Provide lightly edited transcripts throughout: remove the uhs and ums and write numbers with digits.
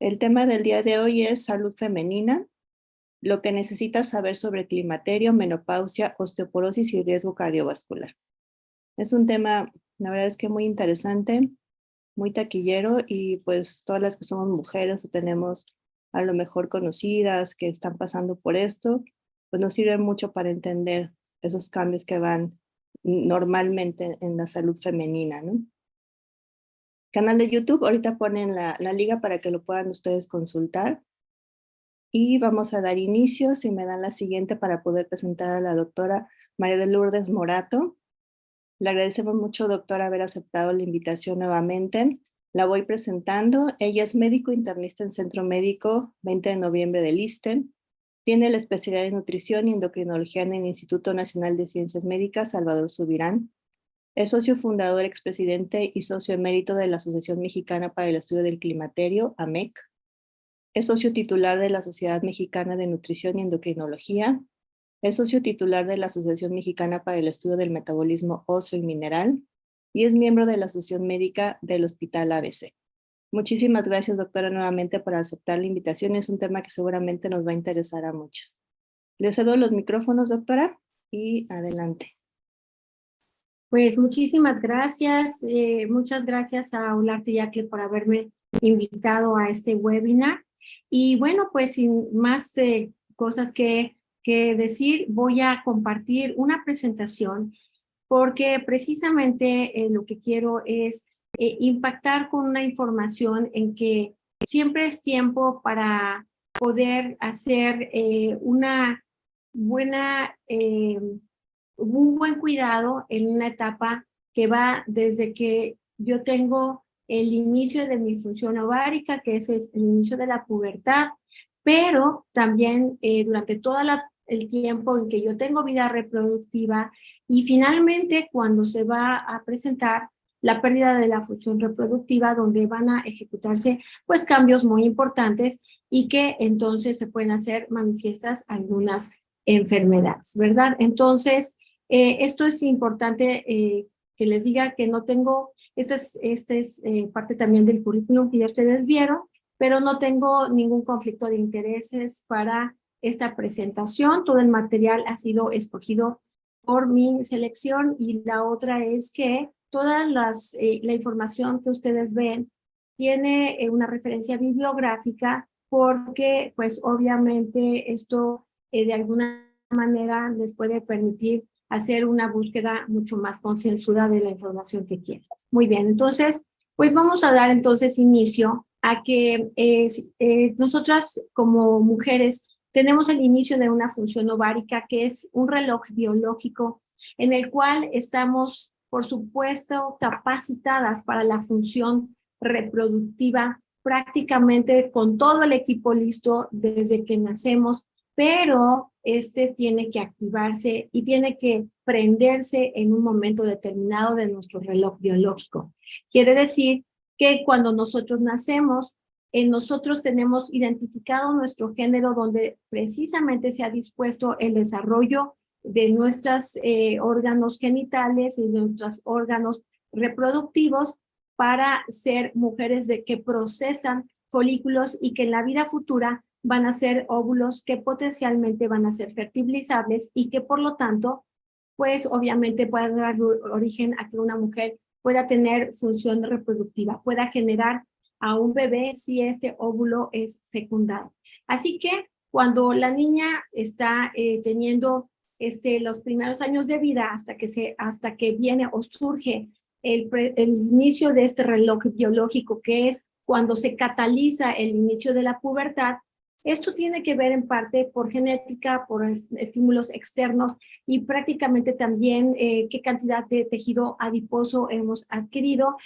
El tema del día de hoy es salud femenina, lo que necesitas saber sobre climaterio, menopausia, osteoporosis y riesgo cardiovascular. Es un tema, la verdad es que muy interesante, muy taquillero y pues todas las que somos mujeres o tenemos a lo mejor conocidas que están pasando por esto, pues nos sirve mucho para entender esos cambios que van normalmente en la salud femenina, ¿no? Canal de YouTube, ahorita ponen la liga para que lo puedan ustedes consultar. Y vamos a dar inicio, si me dan la siguiente para poder presentar a la doctora María de Lourdes Morato. Le agradecemos mucho, doctora, haber aceptado la invitación nuevamente. La voy presentando. Ella es médico internista en Centro Médico 20 de noviembre del ISSSTE. Tiene la especialidad en nutrición y endocrinología en el Instituto Nacional de Ciencias Médicas Salvador Subirán. Es socio fundador, expresidente y socio emérito de la Asociación Mexicana para el Estudio del Climaterio, AMEC. Es socio titular de la Sociedad Mexicana de Nutrición y Endocrinología. Es socio titular de la Asociación Mexicana para el Estudio del Metabolismo Óseo y Mineral y es miembro de la Asociación Médica del Hospital ABC. Muchísimas gracias, doctora, nuevamente por aceptar la invitación. Es un tema que seguramente nos va a interesar a muchos. Le cedo los micrófonos, doctora, y adelante. Pues muchísimas gracias. Muchas gracias a Olarte Yacle por haberme invitado a este webinar. Y bueno, pues sin más cosas que decir, voy a compartir una presentación porque precisamente lo que quiero es impactar con una información en que siempre es tiempo para poder hacer una buena, un buen cuidado en una etapa que va desde que yo tengo el inicio de mi función ovárica, que ese es el inicio de la pubertad, pero también durante todo el tiempo en que yo tengo vida reproductiva y finalmente cuando se va a presentar la pérdida de la función reproductiva, donde van a ejecutarse pues cambios muy importantes y que entonces se pueden hacer manifiestas algunas enfermedades, ¿verdad? Entonces, esto es importante que les diga que no tengo, esta es parte también del currículum que ya ustedes vieron, pero no tengo ningún conflicto de intereses para esta presentación. Todo el material ha sido escogido por mi selección y la otra es que toda la información que ustedes ven tiene una referencia bibliográfica porque pues obviamente esto de alguna manera les puede permitir hacer una búsqueda mucho más concienzuda de la información que quieren. Muy bien, entonces pues vamos a dar entonces inicio a que nosotras como mujeres tenemos el inicio de una función ovárica que es un reloj biológico en el cual estamos, por supuesto, capacitadas para la función reproductiva prácticamente con todo el equipo listo desde que nacemos, pero este tiene que activarse y tiene que prenderse en un momento determinado de nuestro reloj biológico. Quiere decir que cuando nosotros nacemos, nosotros tenemos identificado nuestro género donde precisamente se ha dispuesto el desarrollo de nuestros órganos genitales y de nuestros órganos reproductivos para ser mujeres que procesan folículos y que en la vida futura van a ser óvulos que potencialmente van a ser fertilizables y que por lo tanto, pues obviamente pueden dar origen a que una mujer pueda tener función reproductiva, pueda generar a un bebé si este óvulo es fecundado. Así que cuando la niña está teniendo los primeros años de vida hasta que viene o surge el inicio de este reloj biológico, que es cuando se cataliza el inicio de la pubertad, esto tiene que ver en parte por genética, por estímulos externos y prácticamente también qué cantidad de tejido adiposo hemos adquirido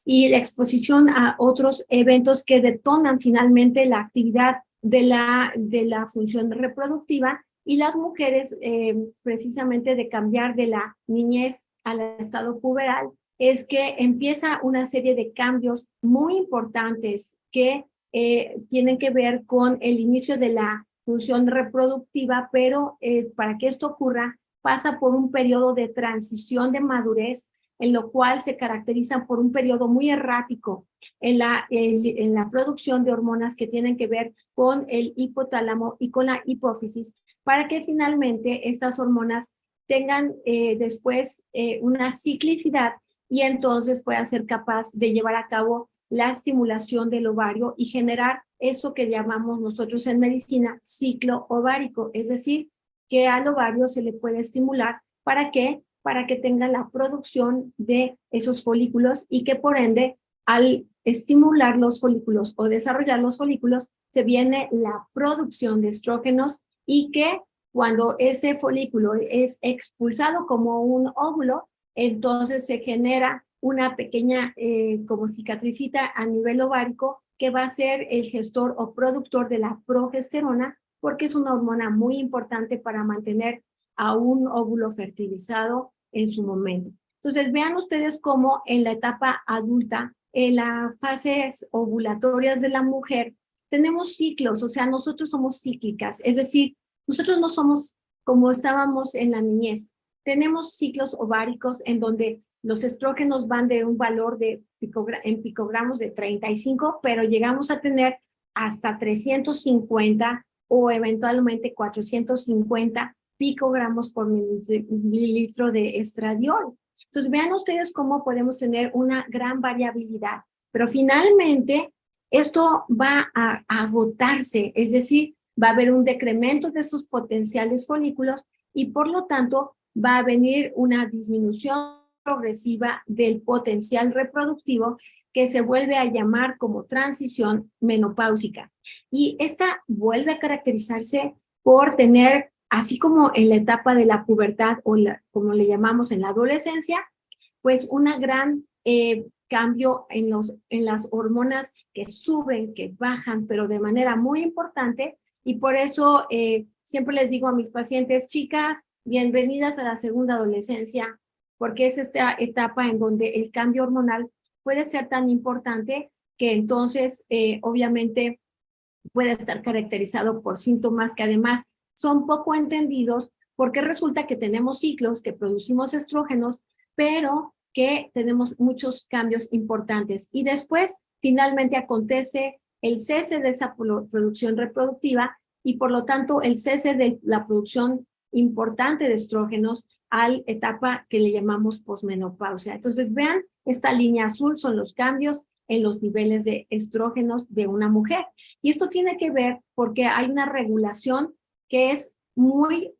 y la exposición a otros eventos que detonan finalmente la actividad de la función reproductiva y las mujeres precisamente de cambiar de la niñez al estado puberal es que empieza una serie de cambios muy importantes que tienen que ver con el inicio de la función reproductiva, pero para que esto ocurra pasa por un periodo de transición de madurez en lo cual se caracterizan por un periodo muy errático en la producción de hormonas que tienen que ver con el hipotálamo y con la hipófisis, para que finalmente estas hormonas tengan después una ciclicidad y entonces puedan ser capaz de llevar a cabo la estimulación del ovario y generar eso que llamamos nosotros en medicina ciclo ovárico, es decir, que al ovario se le puede estimular. ¿Para qué? Para que tenga la producción de esos folículos y que por ende al estimular los folículos o desarrollar los folículos se viene la producción de estrógenos y que cuando ese folículo es expulsado como un óvulo, entonces se genera una pequeña como cicatricita a nivel ovárico que va a ser el gestor o productor de la progesterona, porque es una hormona muy importante para mantener a un óvulo fertilizado en su momento. Entonces, vean ustedes cómo en la etapa adulta, en las fases ovulatorias de la mujer, tenemos ciclos, o sea, nosotros somos cíclicas, es decir, nosotros no somos como estábamos en la niñez. Tenemos ciclos ováricos en donde los estrógenos van de un valor en picogramos de 35, pero llegamos a tener hasta 350 o eventualmente 450 picogramos por mililitro de estradiol. Entonces, vean ustedes cómo podemos tener una gran variabilidad, pero finalmente esto va a agotarse, es decir, va a haber un decremento de estos potenciales folículos y por lo tanto va a venir una disminución progresiva del potencial reproductivo que se vuelve a llamar como transición menopáusica. Y esta vuelve a caracterizarse por tener, así como en la etapa de la pubertad o como le llamamos en la adolescencia, pues una gran cambio en las hormonas que suben, que bajan, pero de manera muy importante. Y por eso siempre les digo a mis pacientes, chicas, bienvenidas a la segunda adolescencia, porque es esta etapa en donde el cambio hormonal puede ser tan importante que entonces obviamente puede estar caracterizado por síntomas que además son poco entendidos porque resulta que tenemos ciclos, que producimos estrógenos, pero que tenemos muchos cambios importantes. Y después finalmente acontece el cese de esa producción reproductiva y por lo tanto el cese de la producción importante de estrógenos a la etapa que le llamamos posmenopausia. Entonces vean, esta línea azul son los cambios en los niveles de estrógenos de una mujer. Y esto tiene que ver porque hay una regulación que es muy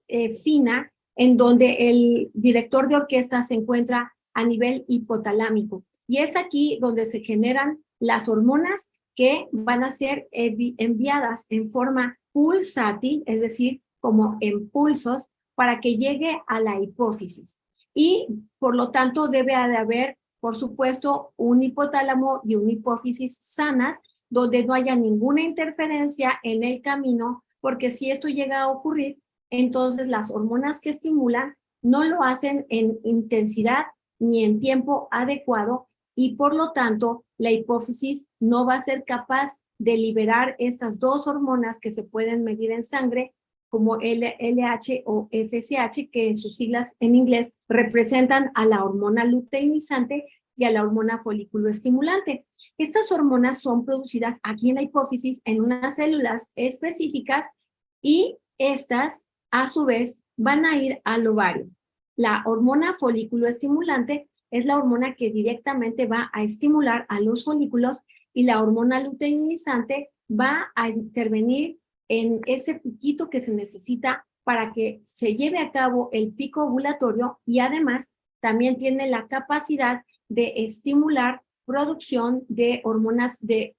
fina en donde el director de orquesta se encuentra a nivel hipotalámico. Y es aquí donde se generan las hormonas que van a ser enviadas en forma pulsátil, es decir, como impulsos, para que llegue a la hipófisis. Y por lo tanto debe de haber, por supuesto, un hipotálamo y una hipófisis sanas, donde no haya ninguna interferencia en el camino, porque si esto llega a ocurrir, entonces las hormonas que estimulan no lo hacen en intensidad ni en tiempo adecuado y por lo tanto la hipófisis no va a ser capaz de liberar estas dos hormonas que se pueden medir en sangre como LH o FSH, que en sus siglas en inglés representan a la hormona luteinizante y a la hormona folículo estimulante. Estas hormonas son producidas aquí en la hipófisis en unas células específicas y estas a su vez van a ir al ovario. La hormona folículo estimulante es la hormona que directamente va a estimular a los folículos y la hormona luteinizante va a intervenir en ese piquito que se necesita para que se lleve a cabo el pico ovulatorio y además también tiene la capacidad de estimular producción de hormonas de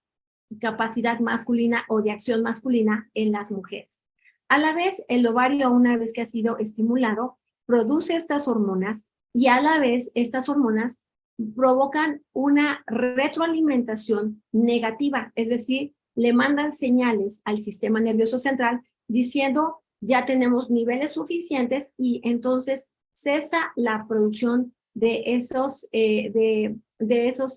capacidad masculina o de acción masculina en las mujeres. A la vez, el ovario, una vez que ha sido estimulado, produce estas hormonas y a la vez estas hormonas provocan una retroalimentación negativa, es decir, le mandan señales al sistema nervioso central diciendo ya tenemos niveles suficientes y entonces cesa la producción de esos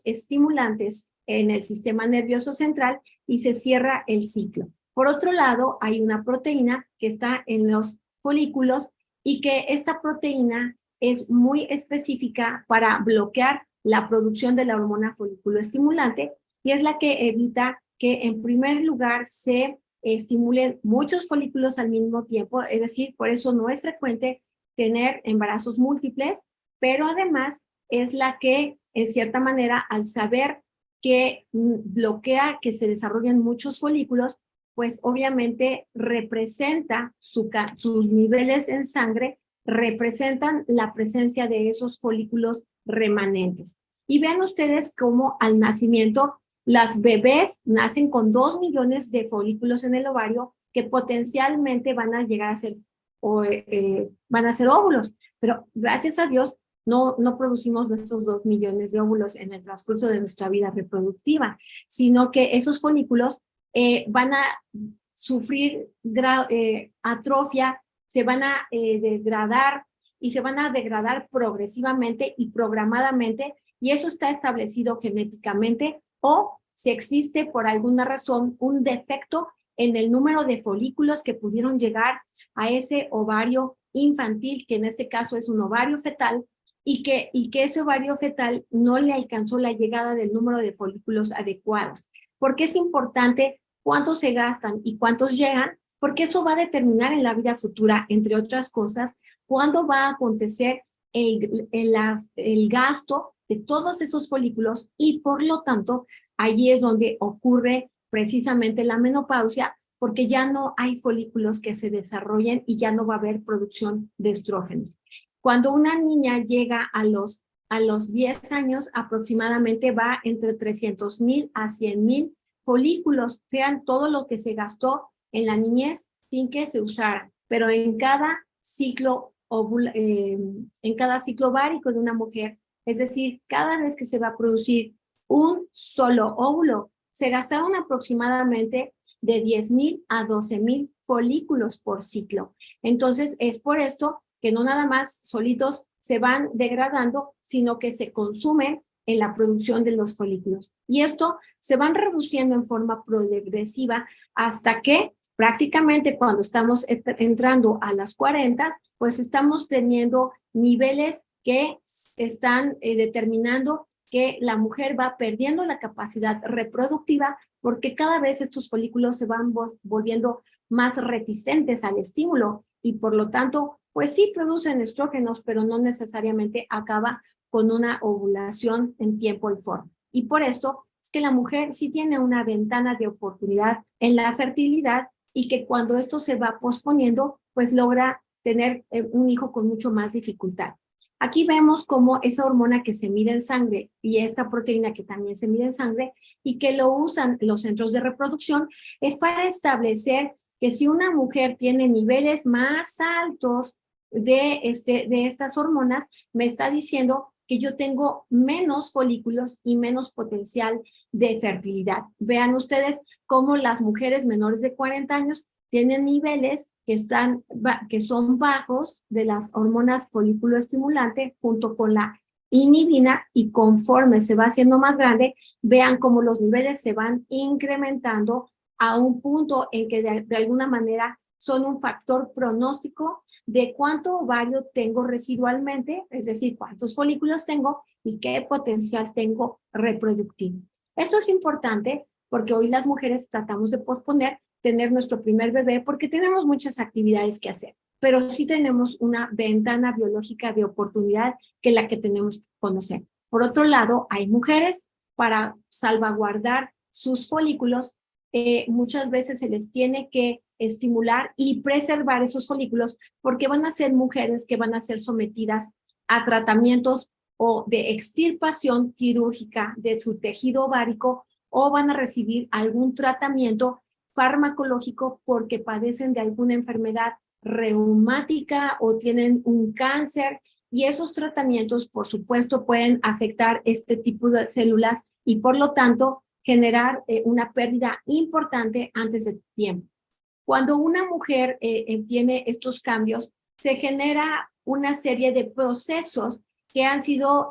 estimulantes en el sistema nervioso central y se cierra el ciclo. Por otro lado, hay una proteína que está en los folículos y que esta proteína es muy específica para bloquear la producción de la hormona folículo-estimulante y es la que evita que en primer lugar se estimulen muchos folículos al mismo tiempo, es decir, por eso no es frecuente tener embarazos múltiples, pero además es la que, en cierta manera, al saber que bloquea que se desarrollen muchos folículos, pues obviamente representa sus niveles en sangre, representan la presencia de esos folículos remanentes. Y vean ustedes cómo al nacimiento las bebés nacen con 2 millones de folículos en el ovario que potencialmente van a llegar a ser, van a ser óvulos, pero gracias a Dios no producimos esos 2 millones de óvulos en el transcurso de nuestra vida reproductiva, sino que esos folículos van a sufrir atrofia, se van a degradar y se van a degradar progresivamente y programadamente, y eso está establecido genéticamente, o si existe por alguna razón un defecto en el número de folículos que pudieron llegar a ese ovario infantil, que en este caso es un ovario fetal, y que ese ovario fetal no le alcanzó la llegada del número de folículos adecuados. ¿Por qué es importante cuántos se gastan y cuántos llegan? Porque eso va a determinar en la vida futura, entre otras cosas, cuándo va a acontecer el gasto de todos esos folículos y por lo tanto, allí es donde ocurre precisamente la menopausia, porque ya no hay folículos que se desarrollen y ya no va a haber producción de estrógenos. Cuando una niña llega a los 10 años, aproximadamente va entre 300,000 a 100,000 folículos. Vean todo lo que se gastó en la niñez sin que se usara, pero en cada ciclo ovárico de una mujer, es decir, cada vez que se va a producir un solo óvulo, se gastaron aproximadamente de 10,000 a 12,000 folículos por ciclo. Entonces, es por esto que no nada más solitos se van degradando, sino que se consumen en la producción de los folículos. Y esto se van reduciendo en forma progresiva hasta que prácticamente cuando estamos entrando a las 40, pues estamos teniendo niveles que están determinando que la mujer va perdiendo la capacidad reproductiva porque cada vez estos folículos se van volviendo más reticentes al estímulo y por lo tanto, pues sí producen estrógenos, pero no necesariamente acaba con una ovulación en tiempo y forma. Y por esto es que la mujer sí tiene una ventana de oportunidad en la fertilidad y que cuando esto se va posponiendo, pues logra tener un hijo con mucho más dificultad. Aquí vemos cómo esa hormona que se mide en sangre y esta proteína que también se mide en sangre y que lo usan los centros de reproducción es para establecer que si una mujer tiene niveles más altos de estas hormonas, me está diciendo que yo tengo menos folículos y menos potencial de fertilidad. Vean ustedes cómo las mujeres menores de 40 años tienen niveles que son bajos de las hormonas folículo estimulante junto con la inhibina y conforme se va haciendo más grande, vean cómo los niveles se van incrementando a un punto en que de alguna manera son un factor pronóstico de cuánto ovario tengo residualmente, es decir, cuántos folículos tengo y qué potencial tengo reproductivo. Esto es importante porque hoy las mujeres tratamos de posponer tener nuestro primer bebé porque tenemos muchas actividades que hacer, pero sí tenemos una ventana biológica de oportunidad que es la que tenemos que conocer. Por otro lado, hay mujeres para salvaguardar sus folículos, muchas veces se les tiene que estimular y preservar esos folículos porque van a ser mujeres que van a ser sometidas a tratamientos o de extirpación quirúrgica de su tejido ovárico o van a recibir algún tratamiento farmacológico porque padecen de alguna enfermedad reumática o tienen un cáncer y esos tratamientos, por supuesto, pueden afectar este tipo de células y por lo tanto generar una pérdida importante antes de tiempo. Cuando una mujer tiene estos cambios, se genera una serie de procesos que han sido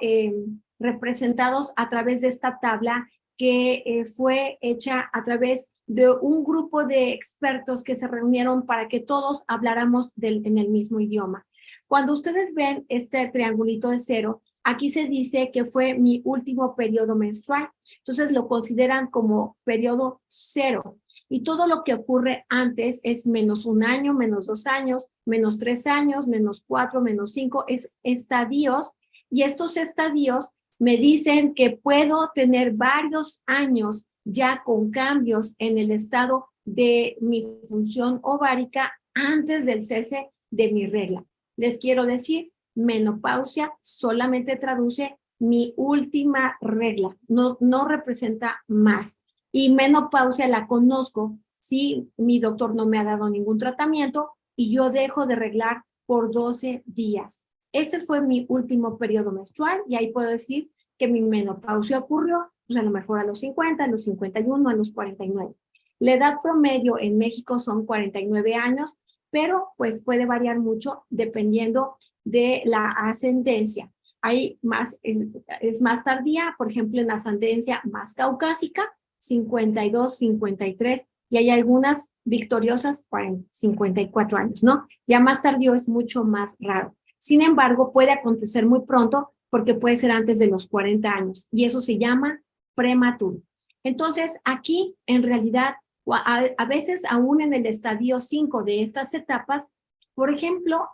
representados a través de esta tabla que fue hecha a través de un grupo de expertos que se reunieron para que todos habláramos en el mismo idioma. Cuando ustedes ven este triangulito de 0, aquí se dice que fue mi último periodo menstrual. Entonces lo consideran como periodo 0. Y todo lo que ocurre antes es menos 1 año, menos 2 años, menos 3 años, menos 4, menos 5, es estadios. Y estos estadios me dicen que puedo tener varios años ya con cambios en el estado de mi función ovárica antes del cese de mi regla. Les quiero decir, menopausia solamente traduce mi última regla, no representa más. Y menopausia la conozco si mi doctor no me ha dado ningún tratamiento y yo dejo de reglar por 12 días. Ese fue mi último periodo menstrual y ahí puedo decir que mi menopausia ocurrió, pues a lo mejor a los 50, a los 51, a los 49. La edad promedio en México son 49 años, pero pues puede variar mucho dependiendo de la ascendencia. Hay más, es más tardía, por ejemplo, en la ascendencia más caucásica, 52, 53, y hay algunas victoriosas para 54 años, ¿no? Ya más tardío es mucho más raro. Sin embargo, puede acontecer muy pronto porque puede ser antes de los 40 años y eso se llama prematuro. Entonces, aquí en realidad, a veces aún en el estadio 5 de estas etapas, por ejemplo,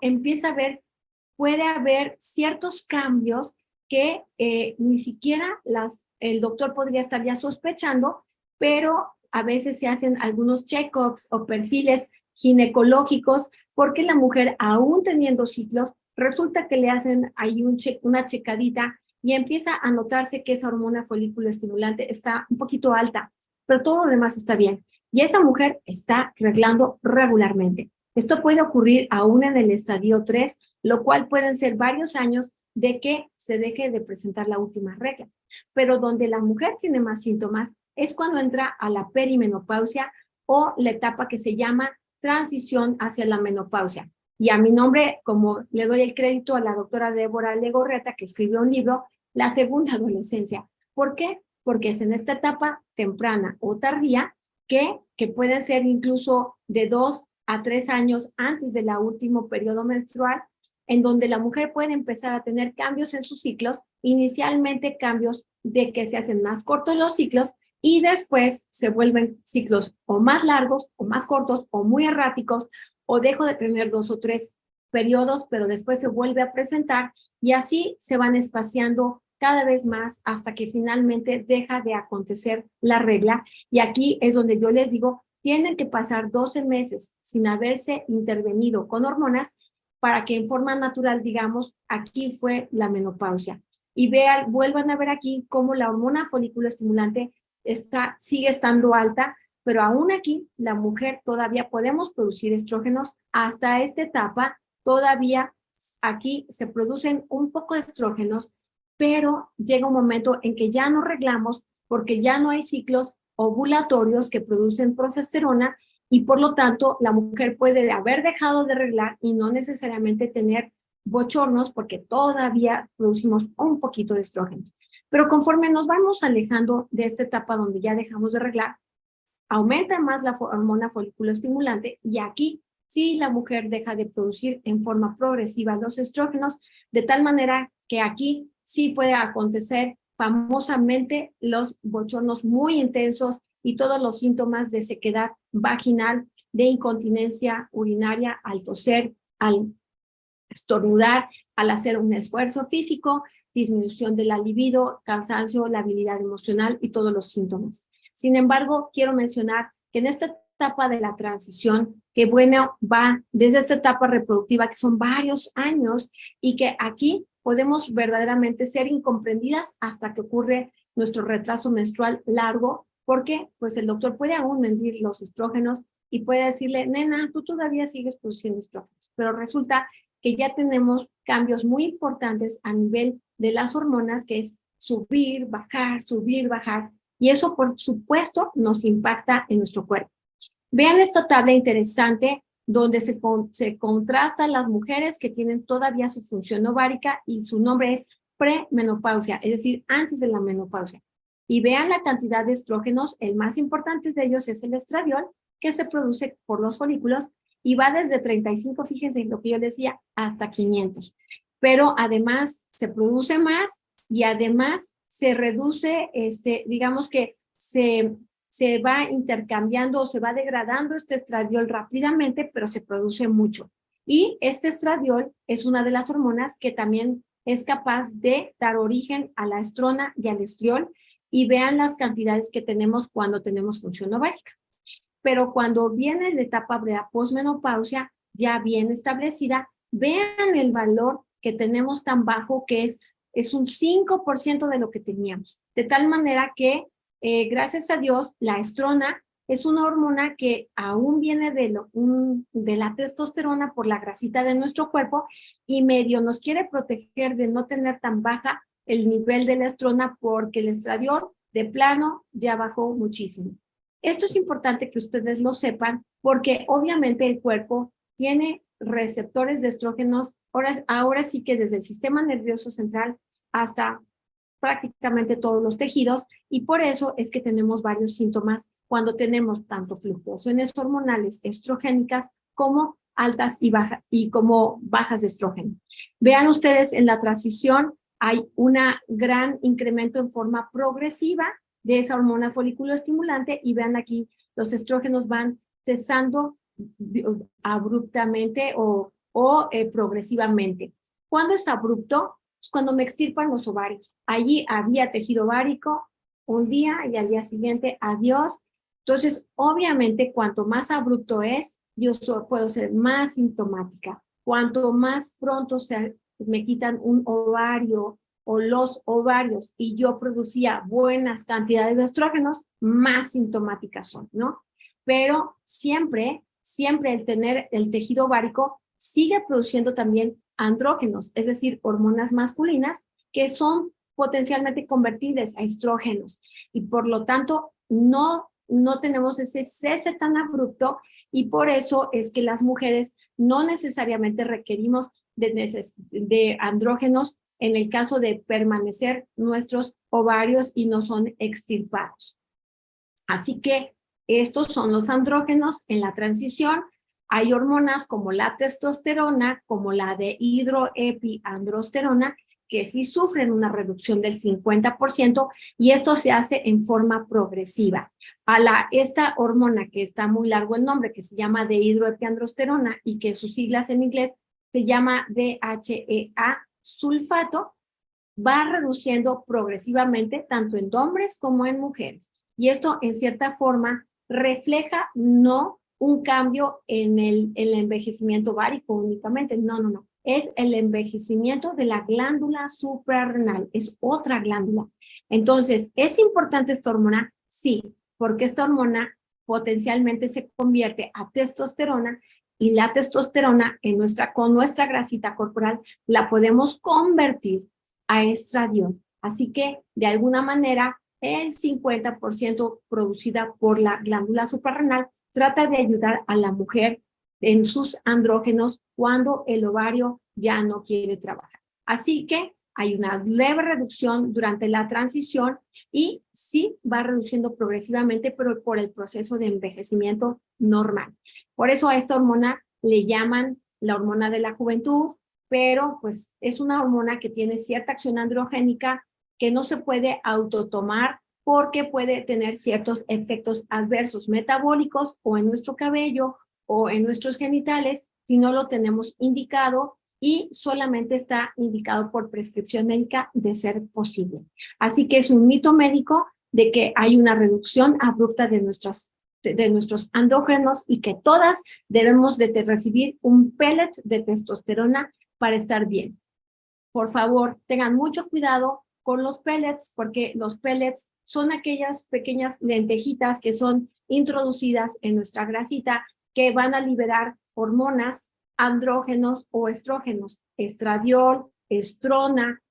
puede haber ciertos cambios que ni siquiera el doctor podría estar ya sospechando, pero a veces se hacen algunos check-ups o perfiles ginecológicos porque la mujer, aún teniendo ciclos, resulta que le hacen ahí una checadita y empieza a notarse que esa hormona folículo estimulante está un poquito alta, pero todo lo demás está bien. Y esa mujer está reglando regularmente. Esto puede ocurrir aún en el estadio 3, lo cual pueden ser varios años de que se deje de presentar la última regla. Pero donde la mujer tiene más síntomas es cuando entra a la perimenopausia o la etapa que se llama transición hacia la menopausia. Y a mi nombre, como le doy el crédito a la doctora Débora Legorreta, que escribió un libro, La segunda adolescencia. ¿Por qué? Porque es en esta etapa temprana o tardía que puede ser incluso de 2 a 3 años antes del último periodo menstrual, en donde la mujer puede empezar a tener cambios en sus ciclos, inicialmente cambios de que se hacen más cortos los ciclos y después se vuelven ciclos o más largos o más cortos o muy erráticos o dejo de tener 2 o 3 periodos, pero después se vuelve a presentar y así se van espaciando cada vez más hasta que finalmente deja de acontecer la regla. Y aquí es donde yo les digo, tienen que pasar 12 meses sin haberse intervenido con hormonas para que en forma natural, digamos, aquí fue la menopausia. Y vuelvan a ver aquí cómo la hormona folículo estimulante sigue estando alta, pero aún aquí la mujer todavía podemos producir estrógenos hasta esta etapa, todavía aquí se producen un poco de estrógenos, pero llega un momento en que ya no reglamos porque ya no hay ciclos ovulatorios que producen progesterona y por lo tanto la mujer puede haber dejado de reglar y no necesariamente tener bochornos porque todavía producimos un poquito de estrógenos. Pero conforme nos vamos alejando de esta etapa donde ya dejamos de reglar, aumenta más la hormona folículo estimulante y aquí sí la mujer deja de producir en forma progresiva los estrógenos, de tal manera que aquí sí puede acontecer famosamente los bochornos muy intensos y todos los síntomas de sequedad vaginal, de incontinencia urinaria al toser, al estornudar, al hacer un esfuerzo físico, disminución de la libido, cansancio, la habilidad emocional y todos los síntomas. Sin embargo, quiero mencionar que en esta etapa de la transición, que bueno, va desde esta etapa reproductiva, que son varios años, y que aquí podemos verdaderamente ser incomprendidas hasta que ocurre nuestro retraso menstrual largo, porque pues el doctor puede aún medir los estrógenos y puede decirle, nena, tú todavía sigues produciendo estrógenos, pero resulta que ya tenemos cambios muy importantes a nivel de las hormonas, que es subir, bajar, y eso por supuesto nos impacta en nuestro cuerpo. Vean esta tabla interesante donde se contrastan las mujeres que tienen todavía su función ovárica y su nombre es premenopausia, es decir, antes de la menopausia. Y vean la cantidad de estrógenos, el más importante de ellos es el estradiol, que se produce por los folículos, y va desde 35, fíjense lo que yo decía, hasta 500. Pero además se produce más y además se reduce, digamos que se va intercambiando o se va degradando este estradiol rápidamente, pero se produce mucho. Y este estradiol es una de las hormonas que también es capaz de dar origen a la estrona y al estriol, y vean las cantidades que tenemos cuando tenemos función ovárica. Pero cuando viene la etapa de la posmenopausia, ya bien establecida, vean el valor que tenemos tan bajo, que es un 5% de lo que teníamos. De tal manera que, gracias a Dios, la estrona es una hormona que aún viene de la testosterona por la grasita de nuestro cuerpo, y medio nos quiere proteger de no tener tan baja el nivel de la estrona, porque el estradiol de plano ya bajó muchísimo. Esto es importante que ustedes lo sepan, porque obviamente el cuerpo tiene receptores de estrógenos, ahora sí que desde el sistema nervioso central hasta prácticamente todos los tejidos, y por eso es que tenemos varios síntomas cuando tenemos tanto fluctuaciones hormonales estrogénicas como altas y como bajas de estrógeno. Vean ustedes, en la transición hay un gran incremento en forma progresiva de esa hormona folículo estimulante, y vean aquí, los estrógenos van cesando abruptamente o progresivamente. ¿Cuándo es abrupto? Pues cuando me extirpan los ovarios. Allí había tejido ovárico un día y al día siguiente, adiós. Entonces, obviamente, cuanto más abrupto es, yo puedo ser más sintomática. Cuanto más pronto me quitan un ovario o los ovarios y yo producía buenas cantidades de estrógenos, más sintomáticas son, ¿no? Pero siempre el tener el tejido ovárico sigue produciendo también andrógenos, es decir, hormonas masculinas que son potencialmente convertibles a estrógenos, y por lo tanto no tenemos ese cese tan abrupto, y por eso es que las mujeres no necesariamente requerimos de andrógenos en el caso de permanecer nuestros ovarios y no son extirpados. Así que estos son los andrógenos en la transición. Hay hormonas como la testosterona, como la de hidroepiandrosterona, que sí sufren una reducción del 50%, y esto se hace en forma progresiva. Esta hormona, que está muy largo el nombre, que se llama de hidroepiandrosterona y que sus siglas en inglés se llama DHEA sulfato, va reduciendo progresivamente tanto en hombres como en mujeres. Y esto, en cierta forma, refleja no un cambio en el envejecimiento ovárico únicamente, no. Es el envejecimiento de la glándula suprarrenal, es otra glándula. Entonces, ¿es importante esta hormona? Sí, porque esta hormona potencialmente se convierte a testosterona, y la testosterona con nuestra grasita corporal la podemos convertir a estradiol. Así que, de alguna manera, el 50% producida por la glándula suprarrenal trata de ayudar a la mujer en sus andrógenos cuando el ovario ya no quiere trabajar. Así que hay una leve reducción durante la transición, y sí va reduciendo progresivamente, pero por el proceso de envejecimiento normal. Por eso a esta hormona le llaman la hormona de la juventud, pero pues es una hormona que tiene cierta acción androgénica que no se puede autotomar, porque puede tener ciertos efectos adversos metabólicos o en nuestro cabello o en nuestros genitales si no lo tenemos indicado, y solamente está indicado por prescripción médica de ser posible. Así que es un mito médico de que hay una reducción abrupta de nuestros andrógenos, y que todas debemos de recibir un pellet de testosterona para estar bien. Por favor, tengan mucho cuidado con los pellets, porque los pellets son aquellas pequeñas lentejitas que son introducidas en nuestra grasita, que van a liberar hormonas, andrógenos o estrógenos, estradiol, estrona,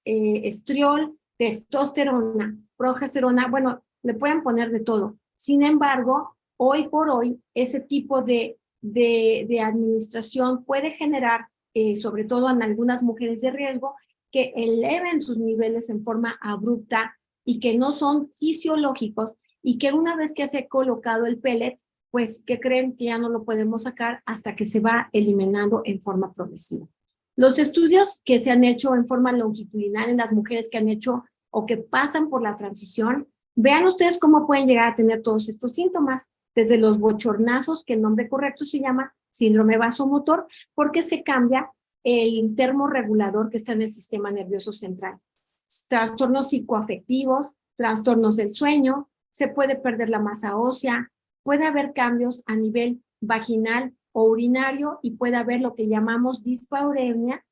estriol, testosterona, progesterona, bueno, le pueden poner de todo. Sin embargo, hoy por hoy, ese tipo de administración puede generar, sobre todo en algunas mujeres de riesgo, que eleven sus niveles en forma abrupta y que no son fisiológicos, y que una vez que se ha colocado el pellet, pues, ¿qué creen? Que ya no lo podemos sacar hasta que se va eliminando en forma progresiva. Los estudios que se han hecho en forma longitudinal en las mujeres que han hecho o que pasan por la transición, vean ustedes cómo pueden llegar a tener todos estos síntomas, desde los bochornazos, que el nombre correcto se llama síndrome vasomotor, porque se cambia el termorregulador que está en el sistema nervioso central. Trastornos psicoafectivos, trastornos del sueño, se puede perder la masa ósea, puede haber cambios a nivel vaginal o urinario y puede haber lo que llamamos dispareunia,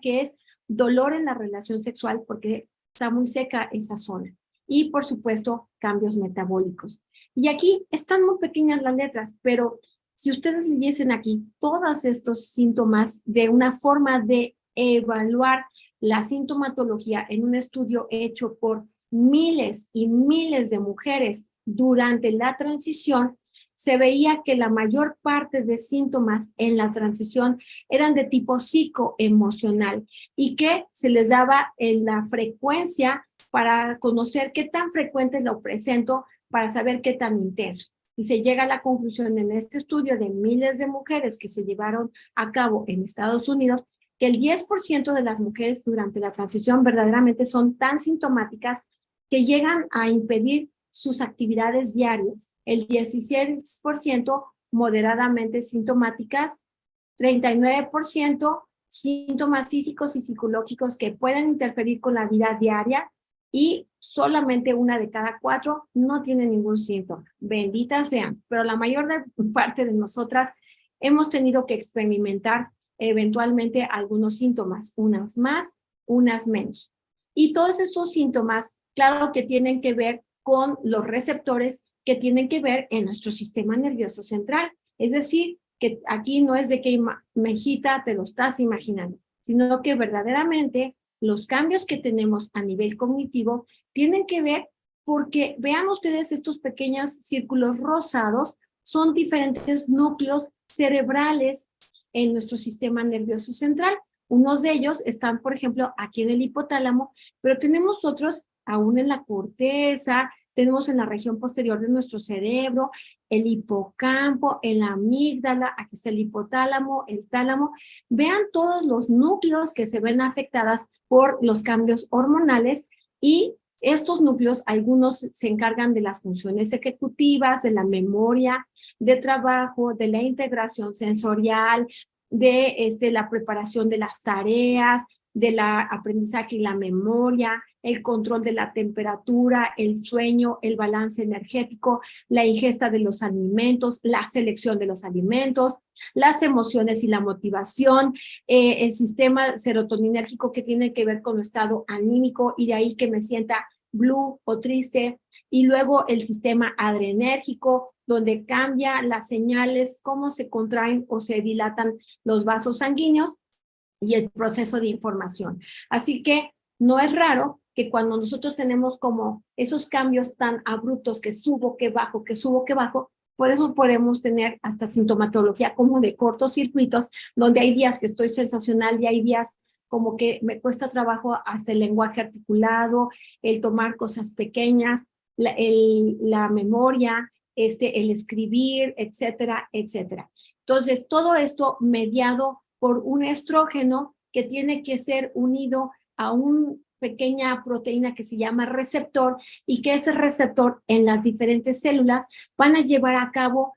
que es dolor en la relación sexual porque está muy seca esa zona. Y por supuesto, cambios metabólicos. Y aquí están muy pequeñas las letras, pero si ustedes leyesen aquí todos estos síntomas de una forma de evaluar la sintomatología en un estudio hecho por miles y miles de mujeres durante la transición, se veía que la mayor parte de síntomas en la transición eran de tipo psicoemocional y que se les daba la frecuencia para conocer qué tan frecuente lo presento para saber qué tan intenso. Y se llega a la conclusión en este estudio de miles de mujeres que se llevaron a cabo en Estados Unidos que el 10% de las mujeres durante la transición verdaderamente son tan sintomáticas que llegan a impedir sus actividades diarias. El 16% moderadamente sintomáticas, 39% síntomas físicos y psicológicos que pueden interferir con la vida diaria y solamente 1 de cada 4 no tiene ningún síntoma. Benditas sean, pero la mayor parte de nosotras hemos tenido que experimentar eventualmente algunos síntomas, unas más, unas menos. Y todos estos síntomas, claro que tienen que ver con los receptores que tienen que ver en nuestro sistema nervioso central. Es decir, que aquí no es de que Mejita te lo estás imaginando, sino que verdaderamente los cambios que tenemos a nivel cognitivo tienen que ver porque vean ustedes estos pequeños círculos rosados, son diferentes núcleos cerebrales en nuestro sistema nervioso central. Unos de ellos están, por ejemplo, aquí en el hipotálamo, pero tenemos otros aún en la corteza, tenemos en la región posterior de nuestro cerebro, el hipocampo, en la amígdala, aquí está el hipotálamo, el tálamo. Vean todos los núcleos que se ven afectadas por los cambios hormonales y estos núcleos, algunos se encargan de las funciones ejecutivas, de la memoria, de trabajo, de la integración sensorial, de la preparación de las tareas, del aprendizaje y la memoria, el control de la temperatura, el sueño, el balance energético, la ingesta de los alimentos, la selección de los alimentos, las emociones y la motivación, el sistema serotoninérgico que tiene que ver con el estado anímico y de ahí que me sienta blue o triste, y luego el sistema adrenérgico, donde cambia las señales, cómo se contraen o se dilatan los vasos sanguíneos, y el proceso de información. Así que no es raro que cuando nosotros tenemos como esos cambios tan abruptos que subo, que bajo, que subo, que bajo, por eso podemos tener hasta sintomatología como de cortocircuitos, donde hay días que estoy sensacional y hay días como que me cuesta trabajo hasta el lenguaje articulado, el tomar cosas pequeñas, la memoria, el escribir, etcétera, etcétera. Entonces, todo esto mediado por un estrógeno que tiene que ser unido a una pequeña proteína que se llama receptor y que ese receptor en las diferentes células van a llevar a cabo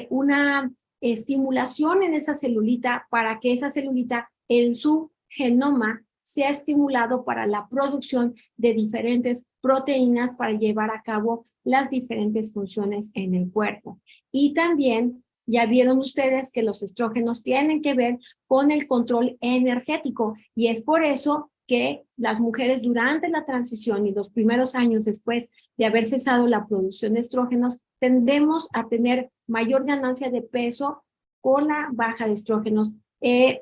una estimulación en esa celulita para que esa celulita en su genoma sea estimulado para la producción de diferentes proteínas para llevar a cabo las diferentes funciones en el cuerpo. Y también ya vieron ustedes que los estrógenos tienen que ver con el control energético y es por eso que las mujeres durante la transición y los primeros años después de haber cesado la producción de estrógenos tendemos a tener mayor ganancia de peso con la baja de estrógenos.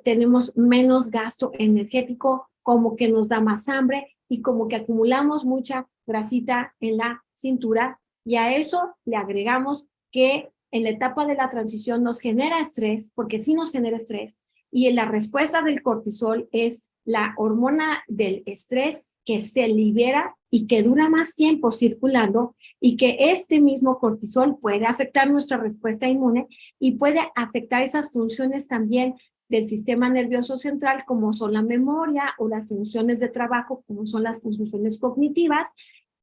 Tenemos menos gasto energético, como que nos da más hambre y como que acumulamos mucha grasita en la cintura y a eso le agregamos que en la etapa de la transición nos genera estrés, porque sí nos genera estrés, y la respuesta del cortisol es la hormona del estrés que se libera y que dura más tiempo circulando y que este mismo cortisol puede afectar nuestra respuesta inmune y puede afectar esas funciones también del sistema nervioso central, como son la memoria o las funciones de trabajo, como son las funciones cognitivas,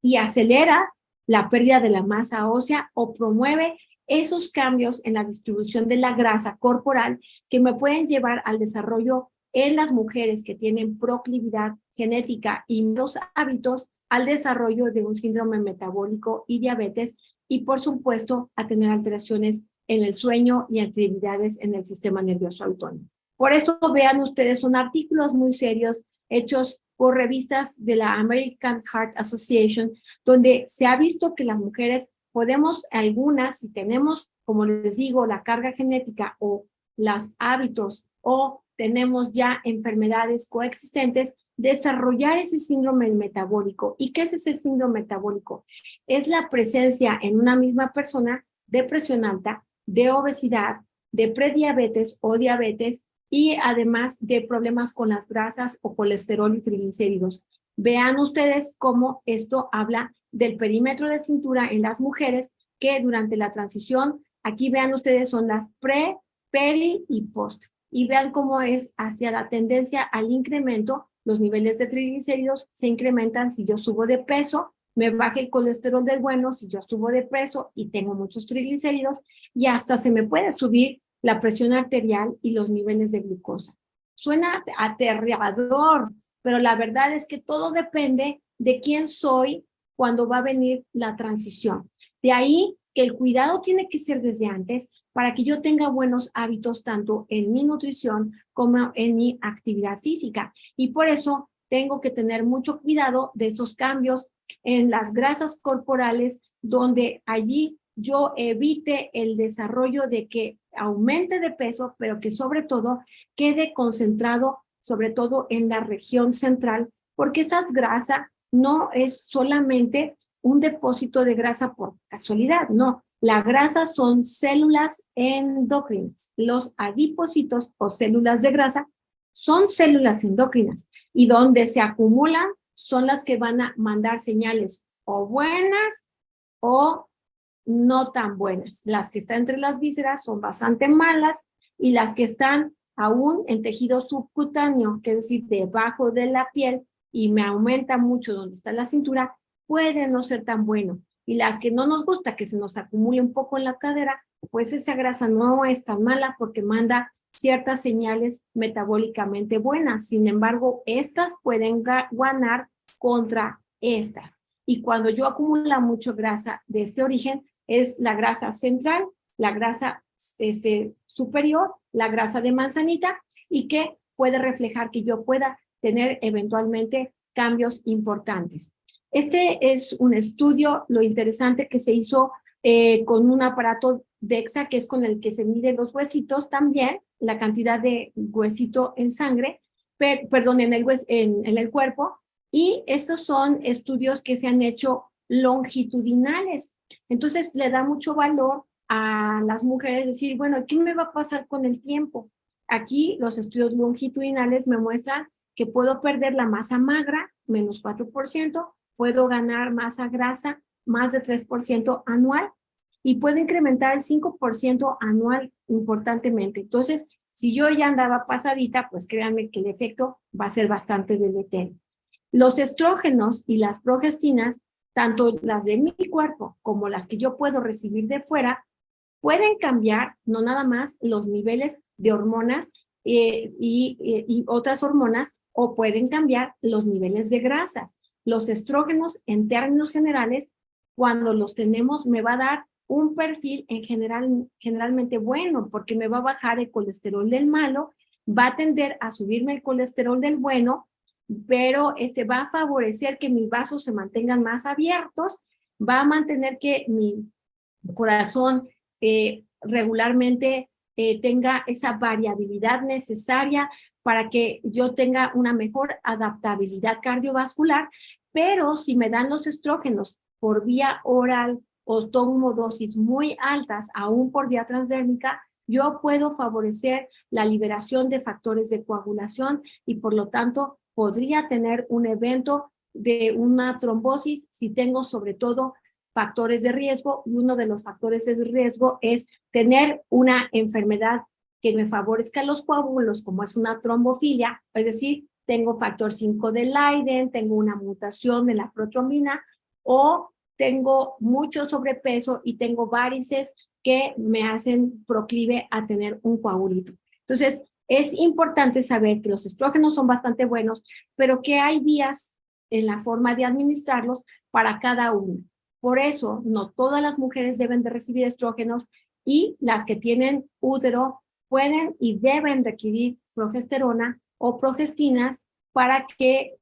y acelera la pérdida de la masa ósea o promueve esos cambios en la distribución de la grasa corporal que me pueden llevar al desarrollo en las mujeres que tienen proclividad genética y los hábitos al desarrollo de un síndrome metabólico y diabetes y por supuesto a tener alteraciones en el sueño y actividades en el sistema nervioso autónomo. Por eso vean ustedes, son artículos muy serios hechos por revistas de la American Heart Association, donde se ha visto que las mujeres podemos, algunas, si tenemos, como les digo, la carga genética o los hábitos o tenemos ya enfermedades coexistentes, desarrollar ese síndrome metabólico. ¿Y qué es ese síndrome metabólico? Es la presencia en una misma persona de presión alta, de obesidad, de prediabetes o diabetes y además de problemas con las grasas o colesterol y triglicéridos. Vean ustedes cómo esto habla del perímetro de cintura en las mujeres que durante la transición, aquí vean ustedes son las pre, peri y post. Y vean cómo es hacia la tendencia al incremento, los niveles de triglicéridos se incrementan si yo subo de peso, me baja el colesterol del bueno si yo subo de peso y tengo muchos triglicéridos y hasta se me puede subir la presión arterial y los niveles de glucosa. Suena aterrador, pero la verdad es que todo depende de quién soy cuando va a venir la transición. De ahí que el cuidado tiene que ser desde antes para que yo tenga buenos hábitos tanto en mi nutrición como en mi actividad física. Y por eso tengo que tener mucho cuidado de esos cambios en las grasas corporales, donde allí yo evite el desarrollo de que aumente de peso, pero que sobre todo quede concentrado, sobre todo en la región central, porque esa grasa no es solamente un depósito de grasa por casualidad, no. La grasa son células endocrinas. Los adipocitos o células de grasa son células endocrinas y donde se acumulan son las que van a mandar señales o buenas o no tan buenas. Las que están entre las vísceras son bastante malas y las que están aún en tejido subcutáneo, que es decir, debajo de la piel y me aumenta mucho donde está la cintura, pueden no ser tan bueno. Y las que no nos gusta que se nos acumule un poco en la cadera, pues esa grasa no es tan mala porque manda ciertas señales metabólicamente buenas. Sin embargo, estas pueden ganar contra estas. Y cuando yo acumulo mucho grasa de este origen, es la grasa central, la grasa superior, la grasa de manzanita y que puede reflejar que yo pueda tener eventualmente cambios importantes. Este es un estudio, lo interesante que se hizo con un aparato DEXA, que es con el que se miden los huesitos también, la cantidad de huesito en sangre, perdón, en el cuerpo, y estos son estudios que se han hecho longitudinales. Entonces le da mucho valor a las mujeres decir, bueno, ¿qué me va a pasar con el tiempo? Aquí los estudios longitudinales me muestran que puedo perder la masa magra, menos 4%, puedo ganar masa grasa, más de 3% anual, y puedo incrementar el 5% anual importantemente. Entonces, si yo ya andaba pasadita, pues créanme que el efecto va a ser bastante deletério. Los estrógenos y las progestinas, tanto las de mi cuerpo como las que yo puedo recibir de fuera, pueden cambiar no nada más los niveles de hormonas y otras hormonas, o pueden cambiar los niveles de grasas. Los estrógenos, en términos generales, cuando los tenemos, me va a dar un perfil generalmente bueno, porque me va a bajar el colesterol del malo, va a tender a subirme el colesterol del bueno, pero va a favorecer que mis vasos se mantengan más abiertos, va a mantener que mi corazón regularmente tenga esa variabilidad necesaria para que yo tenga una mejor adaptabilidad cardiovascular, pero si me dan los estrógenos por vía oral o tomo dosis muy altas, aún por vía transdérmica, yo puedo favorecer la liberación de factores de coagulación y por lo tanto podría tener un evento de una trombosis si tengo sobre todo factores de riesgo, y uno de los factores de riesgo es tener una enfermedad que me favorezca los coágulos, como es una trombofilia, es decir, tengo factor 5 de Leiden, tengo una mutación de la protrombina, o tengo mucho sobrepeso y tengo varices que me hacen proclive a tener un coagulito. Entonces, es importante saber que los estrógenos son bastante buenos, pero que hay vías en la forma de administrarlos para cada uno. Por eso, no todas las mujeres deben de recibir estrógenos, y las que tienen útero pueden y deben requerir progesterona o progestinas para que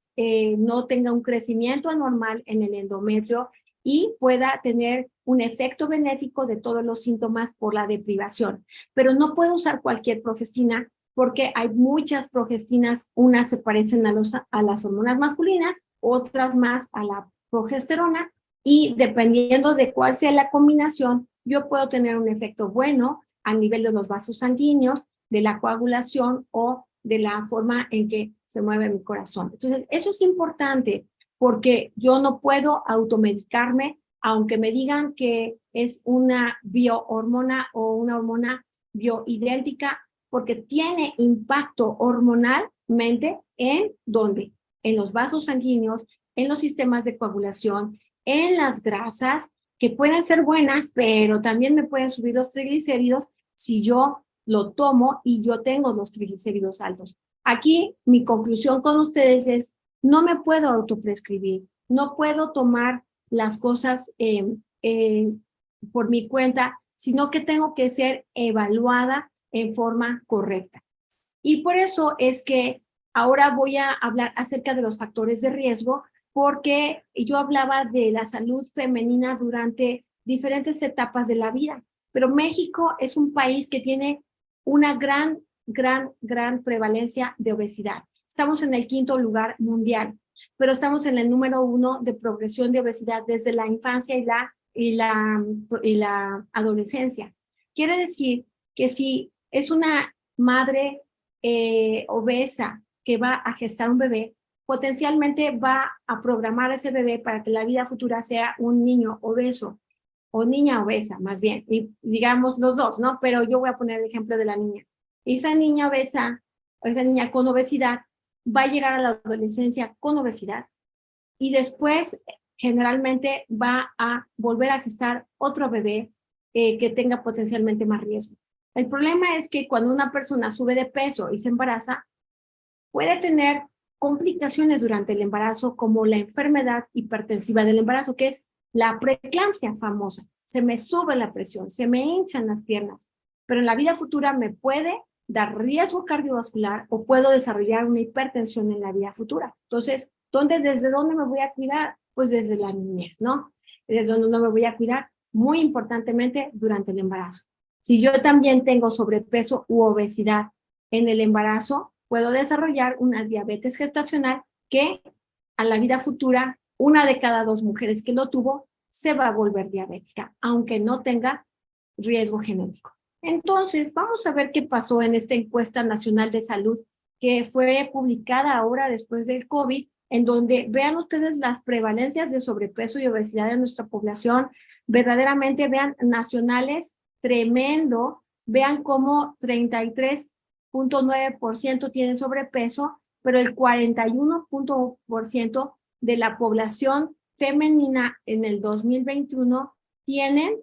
no tenga un crecimiento anormal en el endometrio y pueda tener un efecto benéfico de todos los síntomas por la deprivación. Pero no puedo usar cualquier progestina, porque hay muchas progestinas, unas se parecen a las hormonas masculinas, otras más a la progesterona, y dependiendo de cuál sea la combinación, yo puedo tener un efecto bueno a nivel de los vasos sanguíneos, de la coagulación o de la forma en que se mueve mi corazón. Entonces, eso es importante, porque yo no puedo automedicarme, aunque me digan que es una biohormona o una hormona bioidéntica, porque tiene impacto hormonalmente en ¿dónde? En los vasos sanguíneos, en los sistemas de coagulación, en las grasas, que pueden ser buenas, pero también me pueden subir los triglicéridos si yo lo tomo y yo tengo los triglicéridos altos. Aquí mi conclusión con ustedes es: no me puedo autoprescribir, no puedo tomar las cosas por mi cuenta, sino que tengo que ser evaluada en forma correcta. Y por eso es que ahora voy a hablar acerca de los factores de riesgo, porque yo hablaba de la salud femenina durante diferentes etapas de la vida, pero México es un país que tiene una gran prevalencia de obesidad. Estamos en el 5º lugar mundial, pero estamos en el número 1 de progresión de obesidad desde la infancia y la adolescencia. Quiere decir que si es una madre obesa que va a gestar un bebé, potencialmente va a programar a ese bebé para que la vida futura sea un niño obeso o niña obesa, más bien, y digamos los dos, ¿no? Pero yo voy a poner el ejemplo de la niña. Esa niña obesa, o esa niña con obesidad, va a llegar a la adolescencia con obesidad, y después generalmente va a volver a gestar otro bebé que tenga potencialmente más riesgo. El problema es que cuando una persona sube de peso y se embaraza, puede tener complicaciones durante el embarazo, como la enfermedad hipertensiva del embarazo, que es la preeclampsia famosa. Se me sube la presión, se me hinchan las piernas, pero en la vida futura me puede dar riesgo cardiovascular o puedo desarrollar una hipertensión en la vida futura. Entonces, ¿desde dónde me voy a cuidar? Pues desde la niñez, ¿no? Desde donde no me voy a cuidar, muy importantemente, durante el embarazo. Si yo también tengo sobrepeso u obesidad en el embarazo, puedo desarrollar una diabetes gestacional que a la vida futura, 1 de cada 2 mujeres que lo tuvo se va a volver diabética, aunque no tenga riesgo genético. Entonces, vamos a ver qué pasó en esta encuesta nacional de salud que fue publicada ahora después del COVID, en donde vean ustedes las prevalencias de sobrepeso y obesidad en nuestra población. Verdaderamente, vean, nacionales, tremendo. Vean cómo 33.9% tienen sobrepeso, pero el 41% de la población femenina en el 2021 tienen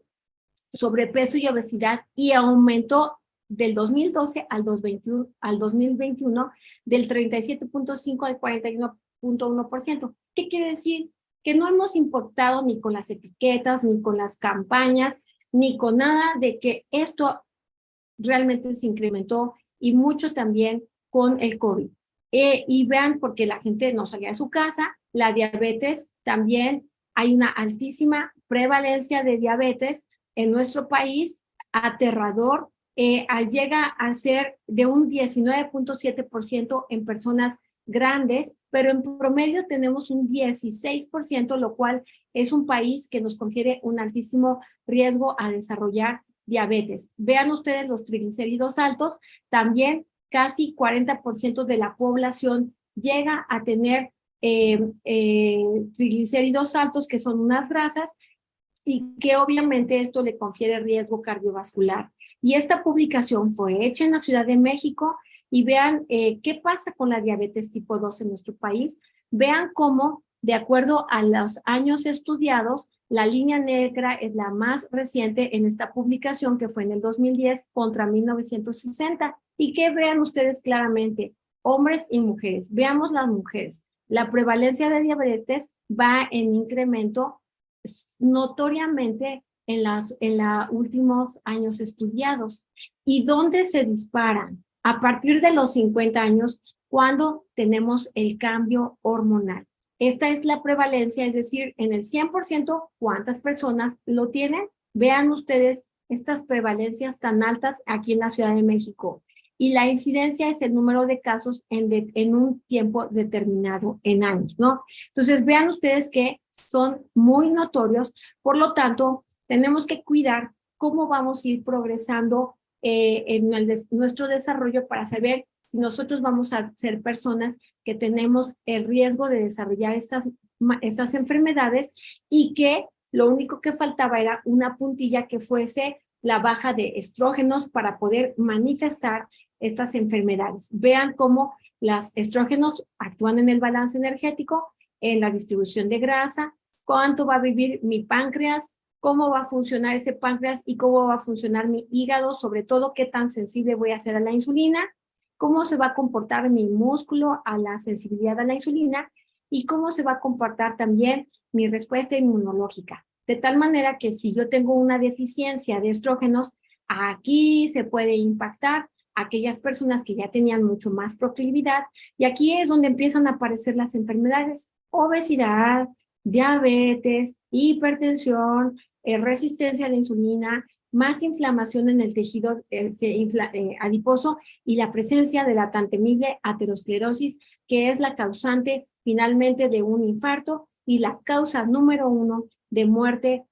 sobrepeso y obesidad, y aumentó del 2012 al 2021 del 37.5 al 41.1%. ¿Qué quiere decir? Que no hemos impactado ni con las etiquetas, ni con las campañas, ni con nada de que esto realmente se incrementó, y mucho también con el COVID. Y vean, porque la gente no salía de su casa, la diabetes también, hay una altísima prevalencia de diabetes en nuestro país, aterrador, llega a ser de un 19.7% en personas grandes, pero en promedio tenemos un 16%, lo cual es un país que nos confiere un altísimo riesgo a desarrollar diabetes. Vean ustedes los triglicéridos altos, también casi 40% de la población llega a tener triglicéridos altos, que son unas grasas, y que obviamente esto le confiere riesgo cardiovascular. Y esta publicación fue hecha en la Ciudad de México y vean qué pasa con la diabetes tipo 2 en nuestro país. Vean cómo, de acuerdo a los años estudiados, la línea negra es la más reciente en esta publicación que fue en el 2010 contra 1960. Y que vean ustedes claramente, hombres y mujeres. Veamos las mujeres. La prevalencia de diabetes va en incremento notoriamente en los últimos años estudiados. ¿Y dónde se disparan? A partir de los 50 años, cuando tenemos el cambio hormonal. Esta es la prevalencia, es decir, en el 100%, ¿cuántas personas lo tienen? Vean ustedes estas prevalencias tan altas aquí en la Ciudad de México. Y la incidencia es el número de casos en un tiempo determinado en años, ¿no? Entonces, vean ustedes que son muy notorios, por lo tanto, tenemos que cuidar cómo vamos a ir progresando en nuestro desarrollo para saber si nosotros vamos a ser personas que tenemos el riesgo de desarrollar estas enfermedades y que lo único que faltaba era una puntilla que fuese la baja de estrógenos para poder manifestar estas enfermedades. Vean cómo los estrógenos actúan en el balance energético, en la distribución de grasa, cuánto va a vivir mi páncreas, cómo va a funcionar ese páncreas y cómo va a funcionar mi hígado, sobre todo qué tan sensible voy a ser a la insulina, cómo se va a comportar mi músculo a la sensibilidad a la insulina y cómo se va a comportar también mi respuesta inmunológica. De tal manera que si yo tengo una deficiencia de estrógenos, aquí se puede impactar a aquellas personas que ya tenían mucho más proclividad y aquí es donde empiezan a aparecer las enfermedades, obesidad, diabetes, hipertensión, resistencia a la insulina, más inflamación en el tejido adiposo y la presencia de la tan temible aterosclerosis, que es la causante finalmente de un infarto y la causa número 1 de muerte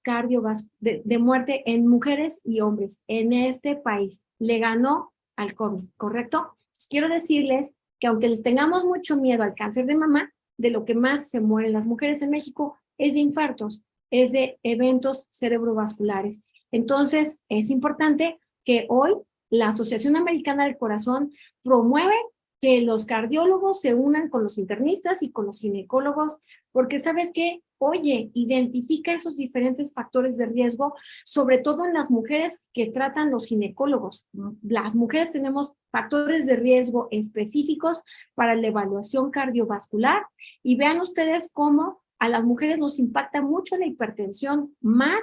de muerte en mujeres y hombres en este país. Le ganó al COVID, ¿correcto? Entonces, quiero decirles que aunque le tengamos mucho miedo al cáncer de mama, de lo que más se mueren las mujeres en México es de infartos, es de eventos cerebrovasculares. Entonces, es importante que hoy la Asociación Americana del Corazón promueve que los cardiólogos se unan con los internistas y con los ginecólogos, porque ¿sabes qué? Oye, identifica esos diferentes factores de riesgo, sobre todo en las mujeres que tratan los ginecólogos. Las mujeres tenemos factores de riesgo específicos para la evaluación cardiovascular y vean ustedes cómo a las mujeres nos impacta mucho la hipertensión más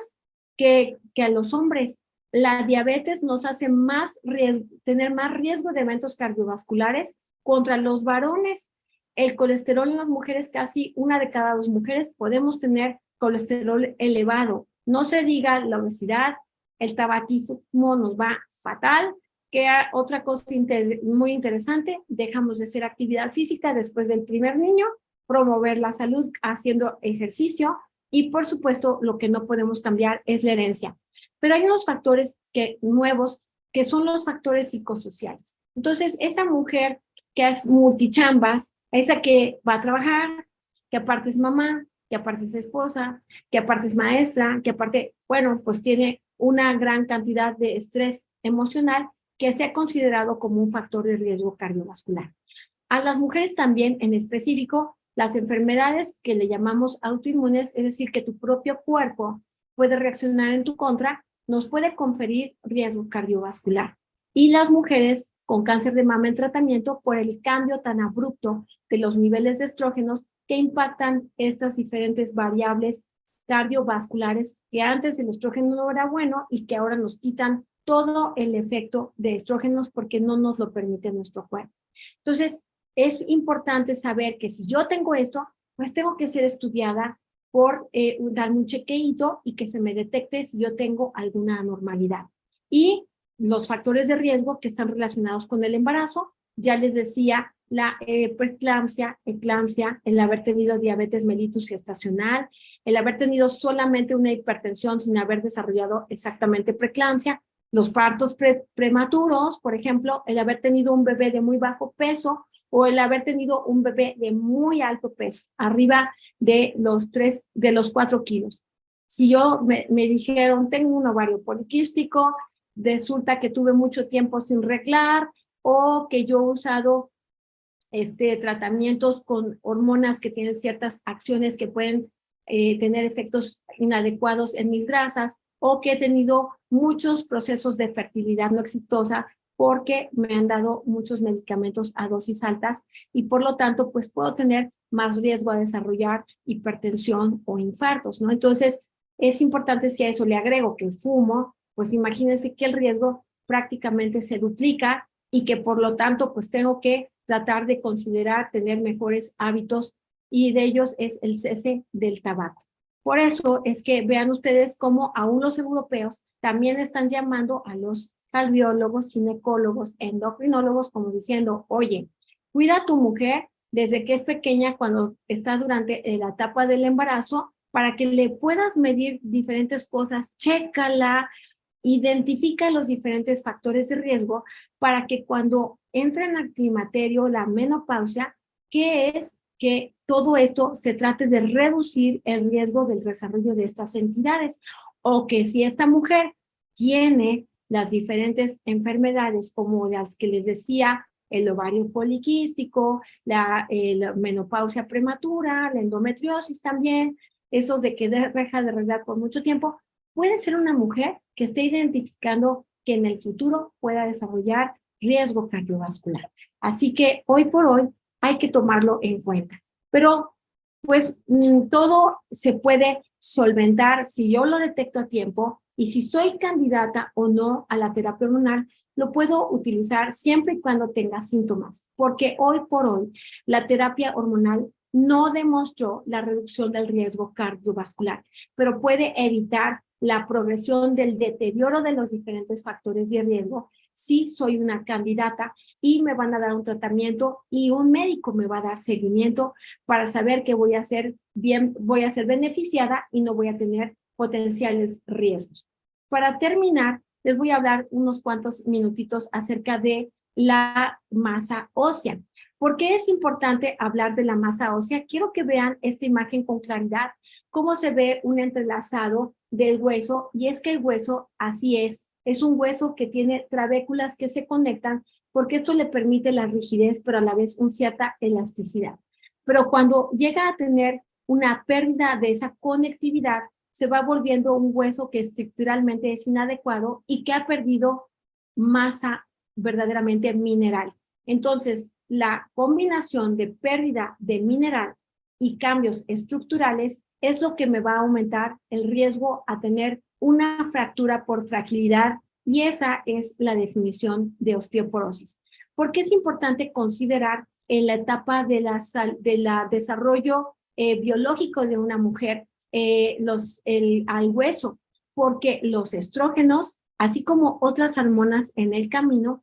que a los hombres. La diabetes nos hace tener más riesgo de eventos cardiovasculares contra los varones. El colesterol en las mujeres, casi 1 de cada 2 mujeres podemos tener colesterol elevado. No se diga la obesidad, el tabaquismo nos va fatal. Que otra cosa muy interesante, dejamos de hacer actividad física después del primer niño, promover la salud haciendo ejercicio y por supuesto lo que no podemos cambiar es la herencia. Pero hay unos factores nuevos que son los factores psicosociales. Entonces, esa mujer que es multichambas, esa que va a trabajar, que aparte es mamá, que aparte es esposa, que aparte es maestra, que aparte, bueno, pues tiene una gran cantidad de estrés emocional que se ha considerado como un factor de riesgo cardiovascular. A las mujeres también, en específico, las enfermedades que le llamamos autoinmunes, es decir, que tu propio cuerpo puede reaccionar en tu contra, nos puede conferir riesgo cardiovascular. Y las mujeres con cáncer de mama en tratamiento por el cambio tan abrupto de los niveles de estrógenos que impactan estas diferentes variables cardiovasculares que antes el estrógeno no era bueno y que ahora nos quitan todo el efecto de estrógenos porque no nos lo permite nuestro cuerpo. Entonces, es importante saber que si yo tengo esto, pues tengo que ser estudiada por darme un chequeíto y que se me detecte si yo tengo alguna anormalidad. Y los factores de riesgo que están relacionados con el embarazo, ya les decía, la preeclampsia, eclampsia, el haber tenido diabetes mellitus gestacional, el haber tenido solamente una hipertensión sin haber desarrollado exactamente preeclampsia, los partos prematuros, por ejemplo, el haber tenido un bebé de muy bajo peso o el haber tenido un bebé de muy alto peso, arriba de los 4 kilos. Si me dijeron, tengo un ovario poliquístico, resulta que tuve mucho tiempo sin reglar, o que yo he usado tratamientos con hormonas que tienen ciertas acciones que pueden tener efectos inadecuados en mis grasas, o que he tenido muchos procesos de fertilidad no exitosa porque me han dado muchos medicamentos a dosis altas y por lo tanto pues puedo tener más riesgo a desarrollar hipertensión o infartos, ¿no? Entonces es importante, si a eso le agrego que fumo, pues imagínense que el riesgo prácticamente se duplica y que por lo tanto pues tengo que tratar de considerar tener mejores hábitos, y de ellos es el cese del tabaco. Por eso es que vean ustedes cómo aún los europeos también están llamando a los cardiólogos, ginecólogos, endocrinólogos, como diciendo, oye, cuida a tu mujer desde que es pequeña, cuando está durante la etapa del embarazo, para que le puedas medir diferentes cosas, chécala, identifica los diferentes factores de riesgo para que cuando entre en el climaterio, la menopausia, ¿qué es? Que todo esto se trate de reducir el riesgo del desarrollo de estas entidades, o que si esta mujer tiene las diferentes enfermedades como las que les decía, el ovario poliquístico, la menopausia prematura, la endometriosis también, eso de que deja de reglar por mucho tiempo, puede ser una mujer que esté identificando que en el futuro pueda desarrollar riesgo cardiovascular. Así que hoy por hoy hay que tomarlo en cuenta. Pero pues todo se puede solventar si yo lo detecto a tiempo, y si soy candidata o no a la terapia hormonal, lo puedo utilizar siempre y cuando tenga síntomas, porque hoy por hoy la terapia hormonal no demostró la reducción del riesgo cardiovascular, pero puede evitar la progresión del deterioro de los diferentes factores de riesgo si soy una candidata, y me van a dar un tratamiento y un médico me va a dar seguimiento para saber que voy a ser beneficiada y no voy a tener potenciales riesgos. Para terminar, les voy a hablar unos cuantos minutitos acerca de la masa ósea. ¿Por qué es importante hablar de la masa ósea? Quiero que vean esta imagen con claridad, cómo se ve un entrelazado del hueso, y es que el hueso así es un hueso que tiene trabéculas que se conectan porque esto le permite la rigidez, pero a la vez una cierta elasticidad. Pero cuando llega a tener una pérdida de esa conectividad, se va volviendo un hueso que estructuralmente es inadecuado y que ha perdido masa verdaderamente mineral. Entonces, la combinación de pérdida de mineral y cambios estructurales es lo que me va a aumentar el riesgo a tener una fractura por fragilidad, y esa es la definición de osteoporosis. ¿Por qué es importante considerar en la etapa de la desarrollo biológico de una mujer al hueso? Porque los estrógenos, así como otras hormonas en el camino,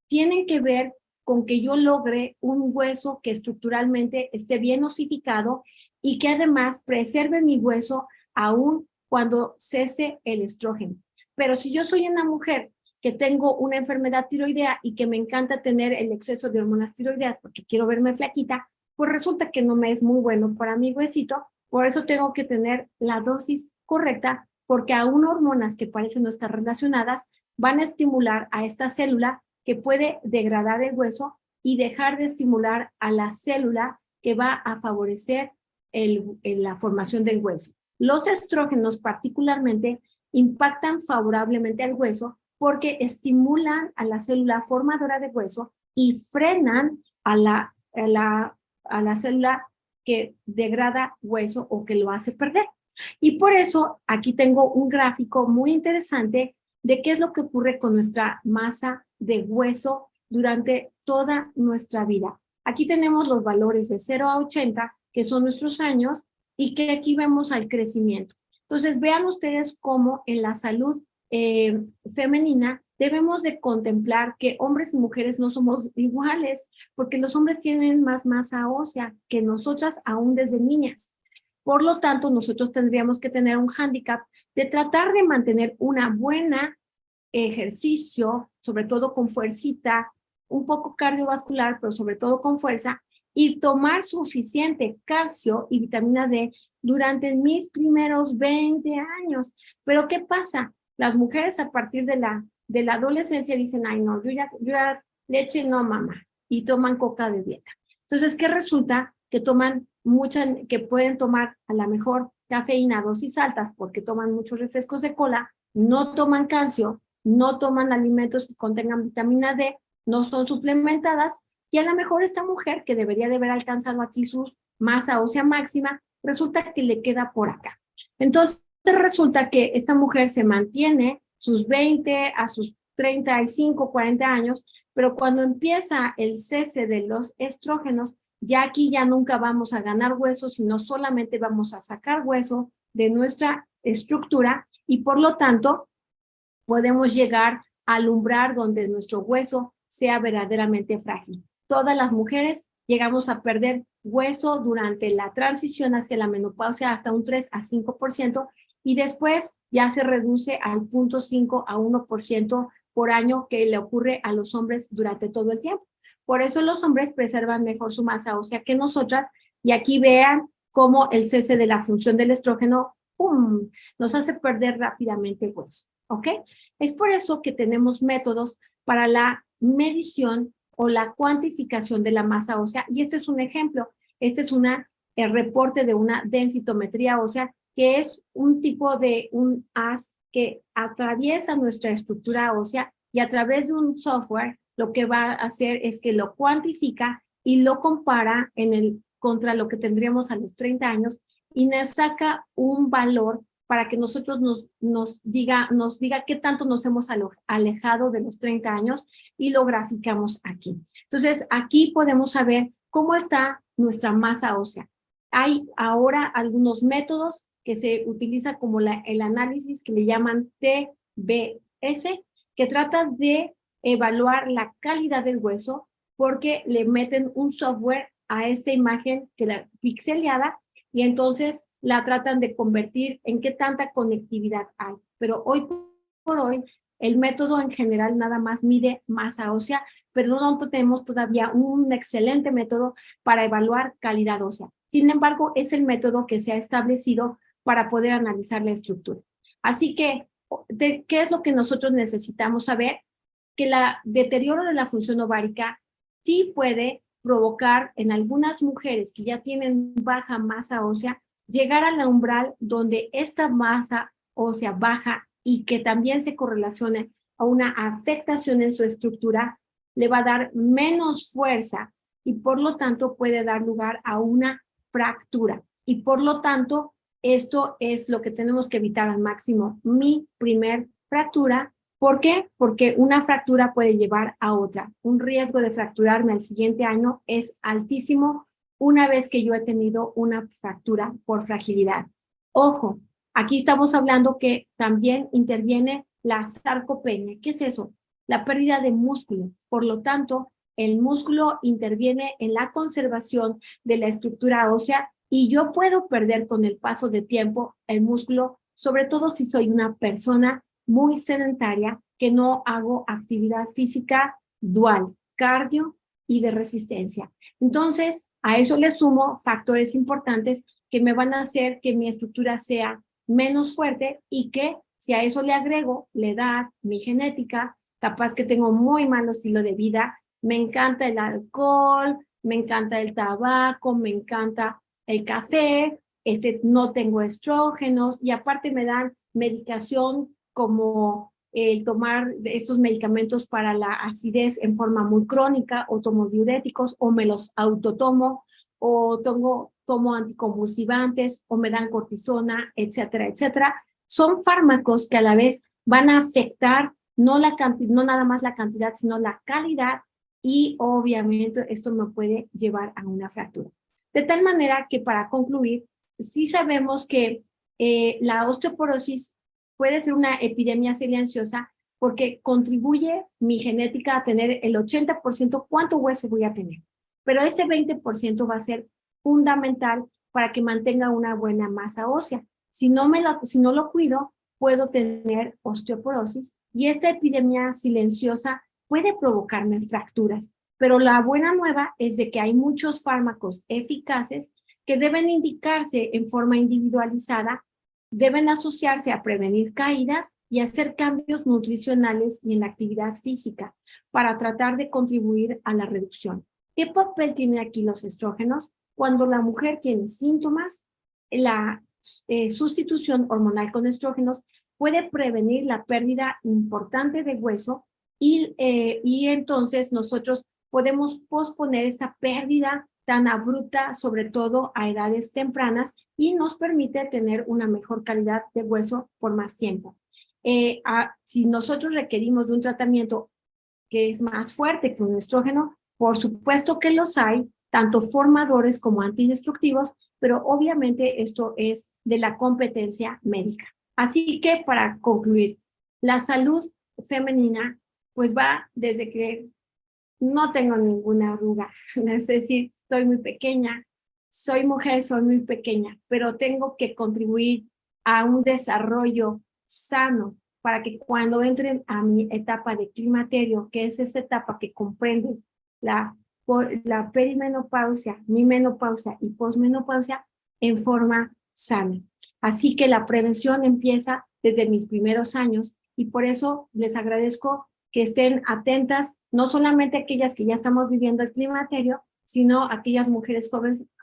tienen que ver con que yo logre un hueso que estructuralmente esté bien osificado y que además preserve mi hueso aún cuando cese el estrógeno. Pero si yo soy una mujer que tengo una enfermedad tiroidea y que me encanta tener el exceso de hormonas tiroideas porque quiero verme flaquita, pues resulta que no me es muy bueno para mi huesito. Por eso tengo que tener la dosis correcta, porque aún hormonas que parecen no estar relacionadas van a estimular a esta célula que puede degradar el hueso y dejar de estimular a la célula que va a favorecer la formación del hueso. Los estrógenos particularmente impactan favorablemente al hueso porque estimulan a la célula formadora de hueso y frenan a la célula que degrada hueso o que lo hace perder. Y por eso aquí tengo un gráfico muy interesante de qué es lo que ocurre con nuestra masa de hueso durante toda nuestra vida. Aquí tenemos los valores de 0 a 80, que son nuestros años, y que aquí vemos al crecimiento. Entonces, vean ustedes cómo en la salud femenina debemos de contemplar que hombres y mujeres no somos iguales, porque los hombres tienen más masa ósea que nosotras aún desde niñas. Por lo tanto, nosotros tendríamos que tener un hándicap de tratar de mantener una buena ejercicio, sobre todo con fuercita, un poco cardiovascular, pero sobre todo con fuerza, y tomar suficiente calcio y vitamina D durante mis primeros 20 años. Pero ¿qué pasa? Las mujeres a partir de la adolescencia dicen, ay no, yo ya leche no, mamá, y toman coca de dieta. Entonces, ¿qué resulta? Que toman que pueden tomar a lo mejor cafeína a dosis altas porque toman muchos refrescos de cola, no toman calcio, no toman alimentos que contengan vitamina D, no son suplementadas, y a lo mejor esta mujer que debería de haber alcanzado aquí su masa ósea máxima, resulta que le queda por acá. Entonces resulta que esta mujer se mantiene sus 20 a sus 35, 40 años, pero cuando empieza el cese de los estrógenos, ya aquí ya nunca vamos a ganar hueso, sino solamente vamos a sacar hueso de nuestra estructura y por lo tanto podemos llegar al umbral donde nuestro hueso sea verdaderamente frágil. Todas las mujeres llegamos a perder hueso durante la transición hacia la menopausia hasta un 3 a 5% y después ya se reduce al 0.5 a 1% por año que le ocurre a los hombres durante todo el tiempo. Por eso los hombres preservan mejor su masa ósea que nosotras y aquí vean cómo el cese de la función del estrógeno ¡pum!, nos hace perder rápidamente hueso. ¿Ok? Es por eso que tenemos métodos para la medición o la cuantificación de la masa ósea. Y este es un ejemplo. Este es el reporte de una densitometría ósea, que es un tipo de un haz que atraviesa nuestra estructura ósea y a través de un software lo que va a hacer es que lo cuantifica y lo compara contra lo que tendríamos a los 30 años y nos saca un valor para que nosotros nos diga qué tanto nos hemos alejado de los 30 años y lo graficamos aquí. Entonces, aquí podemos saber cómo está nuestra masa ósea. Hay ahora algunos métodos que se utiliza como el análisis que le llaman TBS, que trata de evaluar la calidad del hueso porque le meten un software a esta imagen que la pixeleada y entonces la tratan de convertir en qué tanta conectividad hay. Pero hoy por hoy, el método en general nada más mide masa ósea, pero no tenemos todavía un excelente método para evaluar calidad ósea. Sin embargo, es el método que se ha establecido para poder analizar la estructura. Así que, ¿qué es lo que nosotros necesitamos saber? Que el deterioro de la función ovárica sí puede provocar en algunas mujeres que ya tienen baja masa ósea, llegar a la umbral donde esta masa ósea baja y que también se correlacione a una afectación en su estructura, le va a dar menos fuerza y por lo tanto puede dar lugar a una fractura. Y por lo tanto, esto es lo que tenemos que evitar al máximo. Mi primer fractura. ¿Por qué? Porque una fractura puede llevar a otra. Un riesgo de fracturarme al siguiente año es altísimo una vez que yo he tenido una fractura por fragilidad. Ojo, aquí estamos hablando que también interviene la sarcopenia. ¿Qué es eso? La pérdida de músculo. Por lo tanto, el músculo interviene en la conservación de la estructura ósea y yo puedo perder con el paso de tiempo el músculo, sobre todo si soy una persona muy sedentaria, que no hago actividad física dual, cardio y de resistencia. Entonces, a eso le sumo factores importantes que me van a hacer que mi estructura sea menos fuerte y que si a eso le agrego la edad, mi genética, capaz que tengo muy mal estilo de vida, me encanta el alcohol, me encanta el tabaco, me encanta el café, no tengo estrógenos y aparte me dan medicación como el tomar estos medicamentos para la acidez en forma muy crónica o tomo diuréticos o me los autotomo o tomo anticonvulsivantes o me dan cortisona, etcétera, etcétera. Son fármacos que a la vez van a afectar no nada más la cantidad, sino la calidad y obviamente esto me puede llevar a una fractura. De tal manera que para concluir, sí sabemos que la osteoporosis puede ser una epidemia silenciosa porque contribuye mi genética a tener el 80% cuánto hueso voy a tener. Pero ese 20% va a ser fundamental para que mantenga una buena masa ósea. Si no lo cuido, puedo tener osteoporosis y esta epidemia silenciosa puede provocarme fracturas. Pero la buena nueva es de que hay muchos fármacos eficaces que deben indicarse en forma individualizada, deben asociarse a prevenir caídas y hacer cambios nutricionales y en la actividad física para tratar de contribuir a la reducción. ¿Qué papel tienen aquí los estrógenos? Cuando la mujer tiene síntomas, la sustitución hormonal con estrógenos puede prevenir la pérdida importante de hueso y entonces nosotros podemos posponer esta pérdida tan abrupta, sobre todo a edades tempranas, y nos permite tener una mejor calidad de hueso por más tiempo. Si nosotros requerimos de un tratamiento que es más fuerte que un estrógeno, por supuesto que los hay, tanto formadores como antidestructivos, pero obviamente esto es de la competencia médica. Así que para concluir, la salud femenina pues va desde que no tengo ninguna arruga, es decir, estoy muy pequeña, soy mujer, soy muy pequeña, pero tengo que contribuir a un desarrollo sano para que cuando entren a mi etapa de climaterio, que es esa etapa que comprende la perimenopausia, mi menopausia y posmenopausia, en forma sana. Así que la prevención empieza desde mis primeros años y por eso les agradezco que estén atentas, no solamente aquellas que ya estamos viviendo el climaterio, sino aquellas mujeres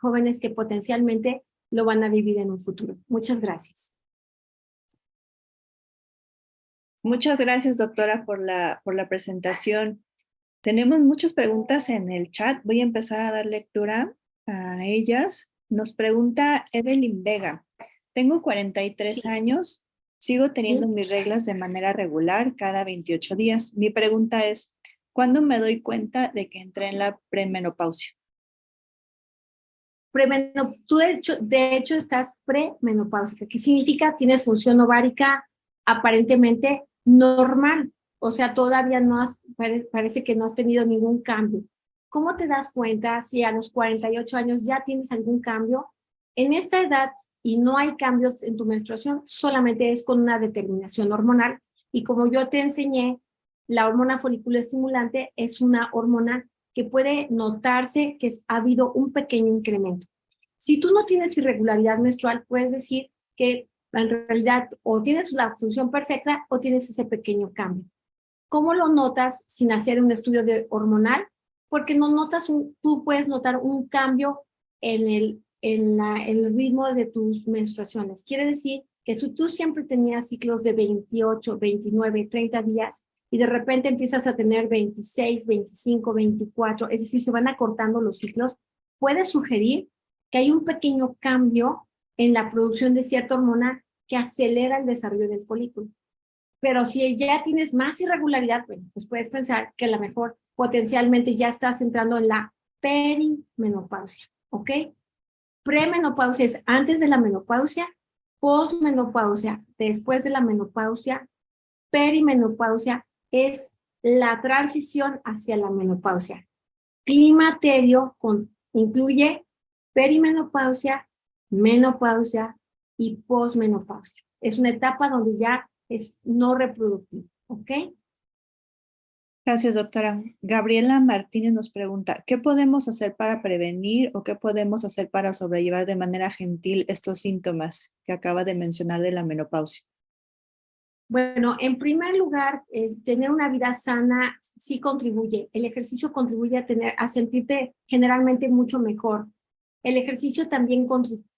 jóvenes que potencialmente lo van a vivir en un futuro. Muchas gracias. Muchas gracias, doctora, por la presentación. Tenemos muchas preguntas en el chat. Voy a empezar a dar lectura a ellas. Nos pregunta Evelyn Vega. Tengo 43 años. Sigo teniendo mis reglas de manera regular cada 28 días. Mi pregunta es, ¿cuándo me doy cuenta de que entré en la premenopausia? Tú de hecho estás premenopáusica. ¿Qué significa? Tienes función ovárica aparentemente normal. O sea, todavía parece que no has tenido ningún cambio. ¿Cómo te das cuenta si a los 48 años ya tienes algún cambio? En esta edad y no hay cambios en tu menstruación, solamente es con una determinación hormonal. Y como yo te enseñé, la hormona folículo estimulante es una hormona que puede notarse que ha habido un pequeño incremento. Si tú no tienes irregularidad menstrual, puedes decir que en realidad o tienes la función perfecta o tienes ese pequeño cambio. ¿Cómo lo notas sin hacer un estudio hormonal? Porque no notas tú puedes notar un cambio en el ritmo de tus menstruaciones. Quiere decir que si tú siempre tenías ciclos de 28, 29, 30 días y de repente empiezas a tener 26, 25, 24, es decir, se van acortando los ciclos, puede sugerir que hay un pequeño cambio en la producción de cierta hormona que acelera el desarrollo del folículo. Pero si ya tienes más irregularidad, bueno, pues puedes pensar que a lo mejor potencialmente ya estás entrando en la perimenopausia, ¿ok? Premenopausia es antes de la menopausia, posmenopausia después de la menopausia, perimenopausia es la transición hacia la menopausia. Climaterio incluye perimenopausia, menopausia y posmenopausia. Es una etapa donde ya es no reproductivo, ¿ok? Gracias, doctora. Gabriela Martínez nos pregunta, ¿qué podemos hacer para prevenir o qué podemos hacer para sobrellevar de manera gentil estos síntomas que acaba de mencionar de la menopausia? Bueno, en primer lugar, tener una vida sana sí contribuye. El ejercicio contribuye a sentirte generalmente mucho mejor. El ejercicio también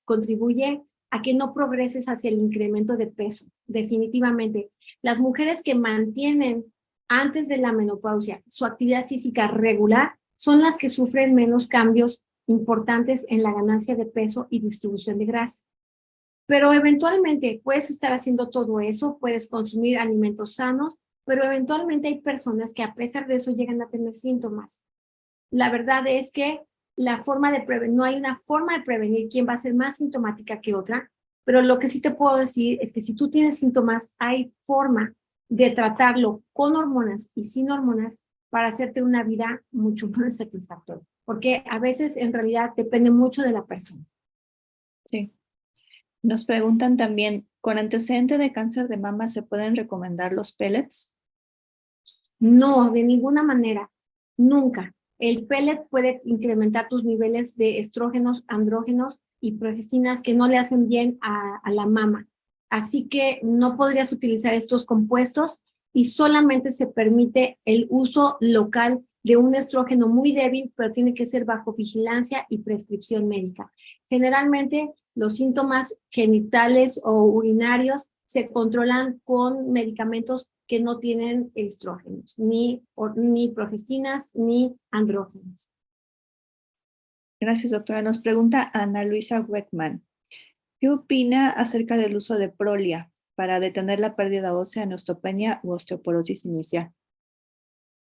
contribuye a que no progreses hacia el incremento de peso, definitivamente. Las mujeres que mantienen antes de la menopausia su actividad física regular son las que sufren menos cambios importantes en la ganancia de peso y distribución de grasa. Pero eventualmente puedes estar haciendo todo eso, puedes consumir alimentos sanos, pero eventualmente hay personas que a pesar de eso llegan a tener síntomas. La verdad es que no hay una forma de prevenir quién va a ser más sintomática que otra, pero lo que sí te puedo decir es que si tú tienes síntomas, hay forma de tratarlo con hormonas y sin hormonas para hacerte una vida mucho más satisfactoria, porque a veces en realidad depende mucho de la persona. Sí. Nos preguntan también, ¿con antecedente de cáncer de mama se pueden recomendar los pellets? No, de ninguna manera, nunca. El pellet puede incrementar tus niveles de estrógenos, andrógenos y progestinas que no le hacen bien a la mama. Así que no podrías utilizar estos compuestos y solamente se permite el uso local de un estrógeno muy débil, pero tiene que ser bajo vigilancia y prescripción médica. Generalmente los síntomas genitales o urinarios se controlan con medicamentos que no tienen estrógenos, ni progestinas, ni andrógenos. Gracias, doctora. Nos pregunta Ana Luisa Weckman. ¿Qué opina acerca del uso de Prolia para detener la pérdida ósea en osteopenia u osteoporosis inicial?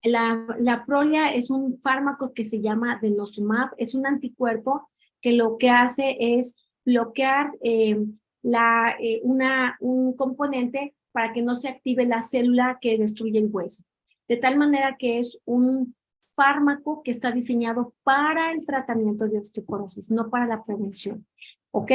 La Prolia es un fármaco que se llama denosumab, es un anticuerpo que lo que hace es bloquear un componente para que no se active la célula que destruye el hueso. De tal manera que es un fármaco que está diseñado para el tratamiento de osteoporosis, no para la prevención. ¿Ok?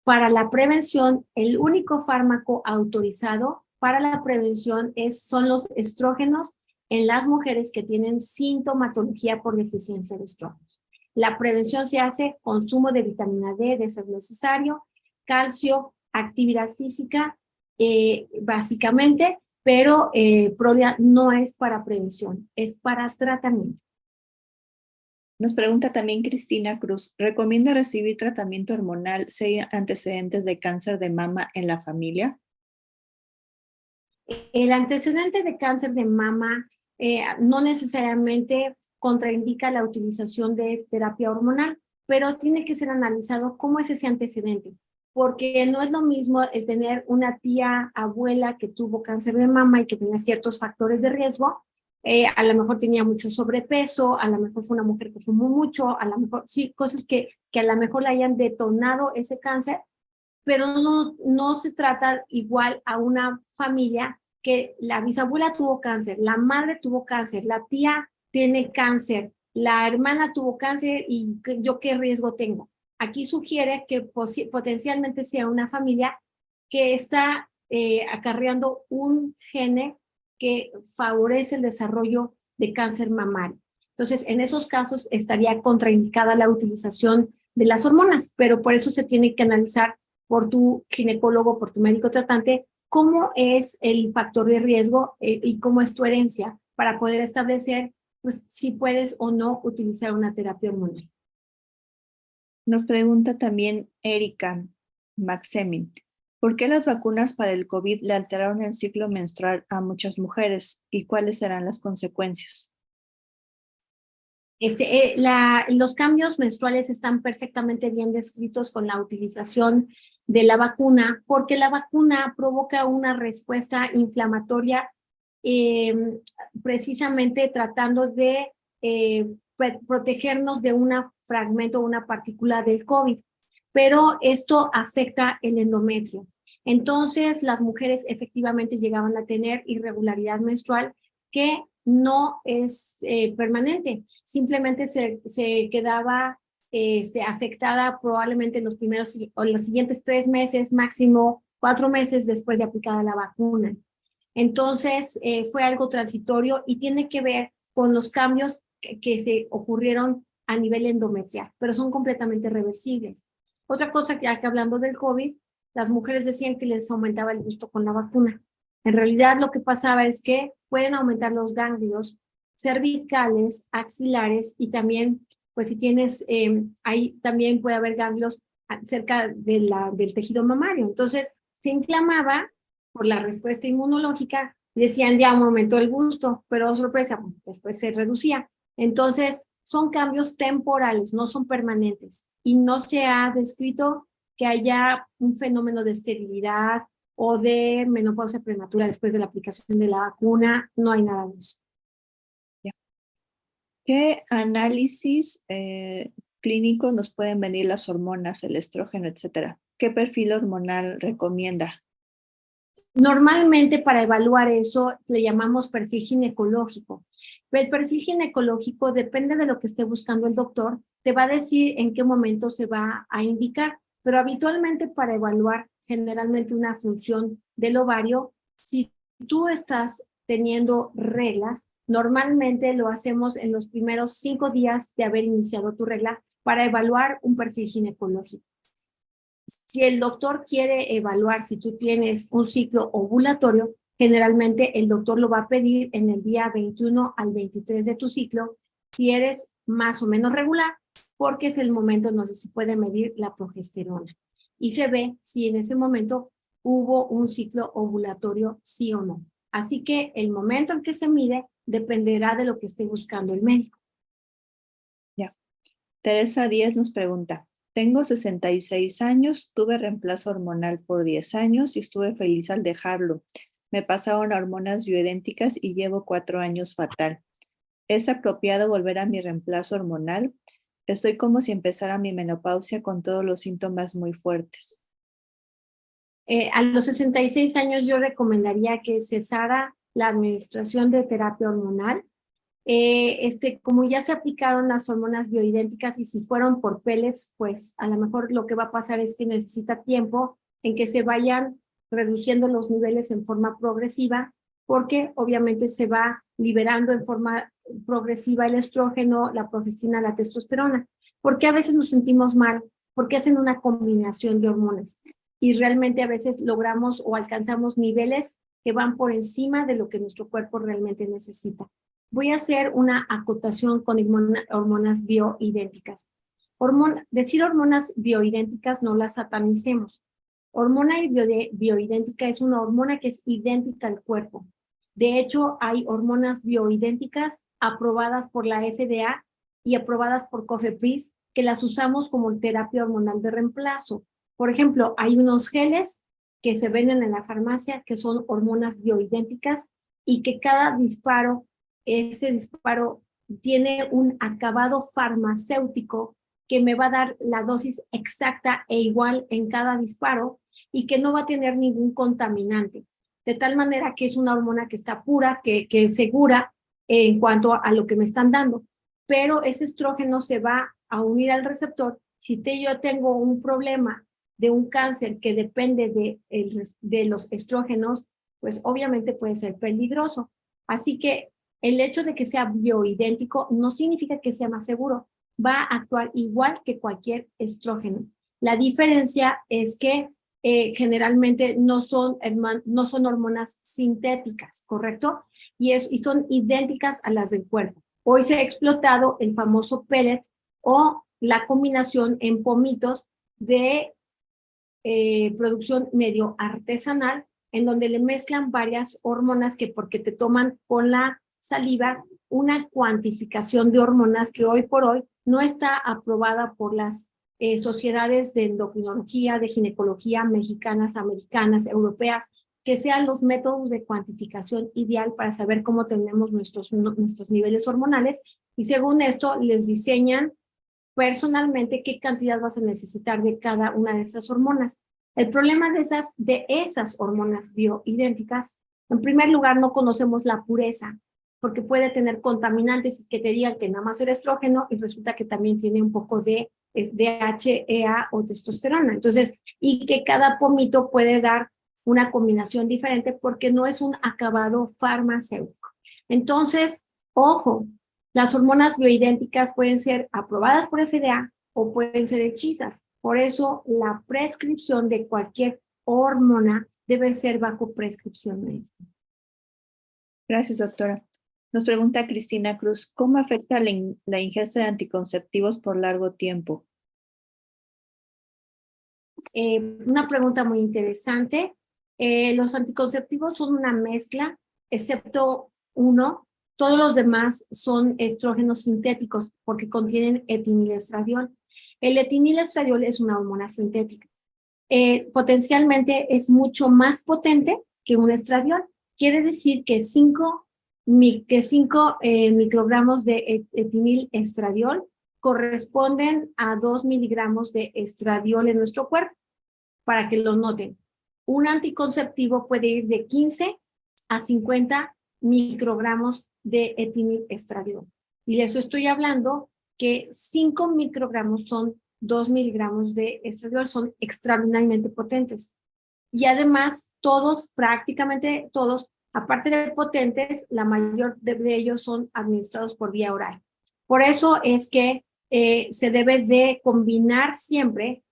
Para la prevención, el único fármaco autorizado para la prevención son los estrógenos en las mujeres que tienen sintomatología por deficiencia de estrógenos. La prevención se hace consumo de vitamina D, de ser necesario, calcio, actividad física, básicamente, pero Prolia no es para prevención, es para tratamiento. Nos pregunta también Cristina Cruz, ¿recomienda recibir tratamiento hormonal si hay antecedentes de cáncer de mama en la familia? El antecedente de cáncer de mama no necesariamente contraindica la utilización de terapia hormonal, pero tiene que ser analizado cómo es ese antecedente, porque no es lo mismo el tener una tía, abuela que tuvo cáncer de mama y que tenía ciertos factores de riesgo, a lo mejor tenía mucho sobrepeso, a lo mejor fue una mujer que fumó mucho, a lo mejor sí, cosas que a lo mejor le hayan detonado ese cáncer, pero no se trata igual a una familia que la bisabuela tuvo cáncer, la madre tuvo cáncer, la tía tiene cáncer, la hermana tuvo cáncer y yo qué riesgo tengo. Aquí sugiere que potencialmente sea una familia que está acarreando un gene que favorece el desarrollo de cáncer mamario. Entonces, en esos casos estaría contraindicada la utilización de las hormonas, pero por eso se tiene que analizar por tu ginecólogo, por tu médico tratante, cómo es el factor de riesgo y cómo es tu herencia para poder establecer pues, si puedes o no utilizar una terapia hormonal. Nos pregunta también Erika Maxemin, ¿por qué las vacunas para el COVID le alteraron el ciclo menstrual a muchas mujeres y cuáles serán las consecuencias? Los cambios menstruales están perfectamente bien descritos con la utilización de la vacuna, porque la vacuna provoca una respuesta inflamatoria precisamente tratando de protegernos de un fragmento, una partícula del COVID, pero esto afecta el endometrio. Entonces, las mujeres efectivamente llegaban a tener irregularidad menstrual que no es permanente, simplemente se quedaba afectada probablemente en los primeros o los siguientes 3 meses, máximo 4 meses después de aplicada la vacuna. Entonces, fue algo transitorio y tiene que ver con los cambios que se ocurrieron a nivel endometrial, pero son completamente reversibles. Otra cosa, ya que hablando del COVID, las mujeres decían que les aumentaba el gusto con la vacuna. En realidad lo que pasaba es que pueden aumentar los ganglios cervicales, axilares y también, pues si tienes, ahí también puede haber ganglios cerca del tejido mamario. Entonces se inflamaba por la respuesta inmunológica y decían ya aumentó el gusto, pero sorpresa, después se reducía. Entonces son cambios temporales, no son permanentes y no se ha descrito que haya un fenómeno de esterilidad o de menopausia prematura después de la aplicación de la vacuna, no hay nada de eso. ¿Qué análisis clínicos nos pueden venir las hormonas, el estrógeno, etcétera? ¿Qué perfil hormonal recomienda? Normalmente para evaluar eso le llamamos perfil ginecológico. El perfil ginecológico depende de lo que esté buscando el doctor, te va a decir en qué momento se va a indicar, pero habitualmente para evaluar generalmente una función del ovario, si tú estás teniendo reglas, normalmente lo hacemos en los primeros 5 días de haber iniciado tu regla para evaluar un perfil ginecológico. Si el doctor quiere evaluar si tú tienes un ciclo ovulatorio, generalmente el doctor lo va a pedir en el día 21 al 23 de tu ciclo, si eres más o menos regular, porque es el momento en donde se puede medir la progesterona. Y se ve si en ese momento hubo un ciclo ovulatorio, sí o no. Así que el momento en que se mide dependerá de lo que esté buscando el médico. Ya. Teresa Díez nos pregunta, tengo 66 años, tuve reemplazo hormonal por 10 años y estuve feliz al dejarlo. Me pasaron a hormonas bioidénticas y llevo 4 años fatal. ¿Es apropiado volver a mi reemplazo hormonal? Estoy como si empezara mi menopausia con todos los síntomas muy fuertes. A los 66 años yo recomendaría que cesara la administración de terapia hormonal. Como ya se aplicaron las hormonas bioidénticas y si fueron por pellets, pues a lo mejor lo que va a pasar es que necesita tiempo en que se vayan reduciendo los niveles en forma progresiva, porque obviamente se va liberando en forma progresiva el estrógeno, la progestina, la testosterona. Porque a veces nos sentimos mal, porque hacen una combinación de hormonas y realmente a veces logramos o alcanzamos niveles que van por encima de lo que nuestro cuerpo realmente necesita. Voy a hacer una acotación con hormonas bioidénticas. Decir hormonas bioidénticas no las satanicemos. Hormona bioidéntica es una hormona que es idéntica al cuerpo. De hecho, hay hormonas bioidénticas aprobadas por la FDA y aprobadas por COFEPRIS que las usamos como terapia hormonal de reemplazo. Por ejemplo, hay unos geles que se venden en la farmacia que son hormonas bioidénticas y que cada disparo, ese disparo tiene un acabado farmacéutico que me va a dar la dosis exacta e igual en cada disparo y que no va a tener ningún contaminante. De tal manera que es una hormona que está pura, que es segura en cuanto a lo que me están dando. Pero ese estrógeno se va a unir al receptor. Si yo tengo un problema de un cáncer que depende de los estrógenos, pues obviamente puede ser peligroso. Así que el hecho de que sea bioidéntico no significa que sea más seguro. Va a actuar igual que cualquier estrógeno. La diferencia es que generalmente no son hormonas sintéticas, ¿correcto? Y son idénticas a las del cuerpo. Hoy se ha explotado el famoso pellet o la combinación en pomitos de producción medio artesanal, en donde le mezclan varias hormonas que porque te toman con la saliva una cuantificación de hormonas que hoy por hoy no está aprobada por las sociedades de endocrinología, de ginecología mexicanas, americanas, europeas, que sean los métodos de cuantificación ideal para saber cómo tenemos nuestros niveles hormonales y según esto les diseñan personalmente qué cantidad vas a necesitar de cada una de esas hormonas. El problema de esas hormonas bioidénticas, en primer lugar, no conocemos la pureza, porque puede tener contaminantes que te digan que nada más era estrógeno y resulta que también tiene un poco de DHEA o testosterona. Entonces, y que cada pomito puede dar una combinación diferente porque no es un acabado farmacéutico. Entonces, ojo, las hormonas bioidénticas pueden ser aprobadas por FDA o pueden ser hechizas. Por eso, la prescripción de cualquier hormona debe ser bajo prescripción médica. Gracias, doctora. Nos pregunta Cristina Cruz, ¿cómo afecta la ingesta de anticonceptivos por largo tiempo? Una pregunta muy interesante. Los anticonceptivos son una mezcla, excepto uno. Todos los demás son estrógenos sintéticos porque contienen etinilestradiol. El etinilestradiol es una hormona sintética. Potencialmente es mucho más potente que un estradiol. Quiere decir que 5 microgramos de etinilestradiol corresponden a 2 miligramos de estradiol en nuestro cuerpo, para que lo noten. Un anticonceptivo puede ir de 15 a 50 microgramos de etinilestradiol. Y de eso estoy hablando que 5 microgramos son 2 miligramos de estradiol, son extraordinariamente potentes. Y además, prácticamente todos, Aparte de potentes, la mayor de ellos son administrados por vía oral. Por eso es que se debe de combinar siempre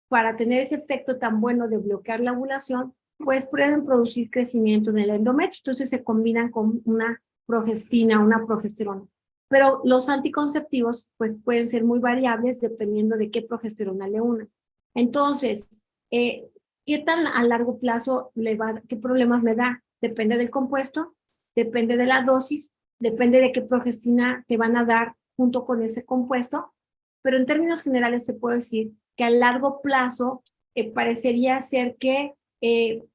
para tener ese efecto tan bueno de bloquear la ovulación, pues pueden producir crecimiento en el endometrio. Entonces se combinan con una progestina, una progesterona. Pero los anticonceptivos pues pueden ser muy variables dependiendo de qué progesterona le unan. Entonces, ¿qué tan a largo plazo qué problemas le da? Depende del compuesto, depende de la dosis, depende de qué progestina te van a dar junto con ese compuesto, pero en términos generales te puedo decir que a largo plazo parecería ser que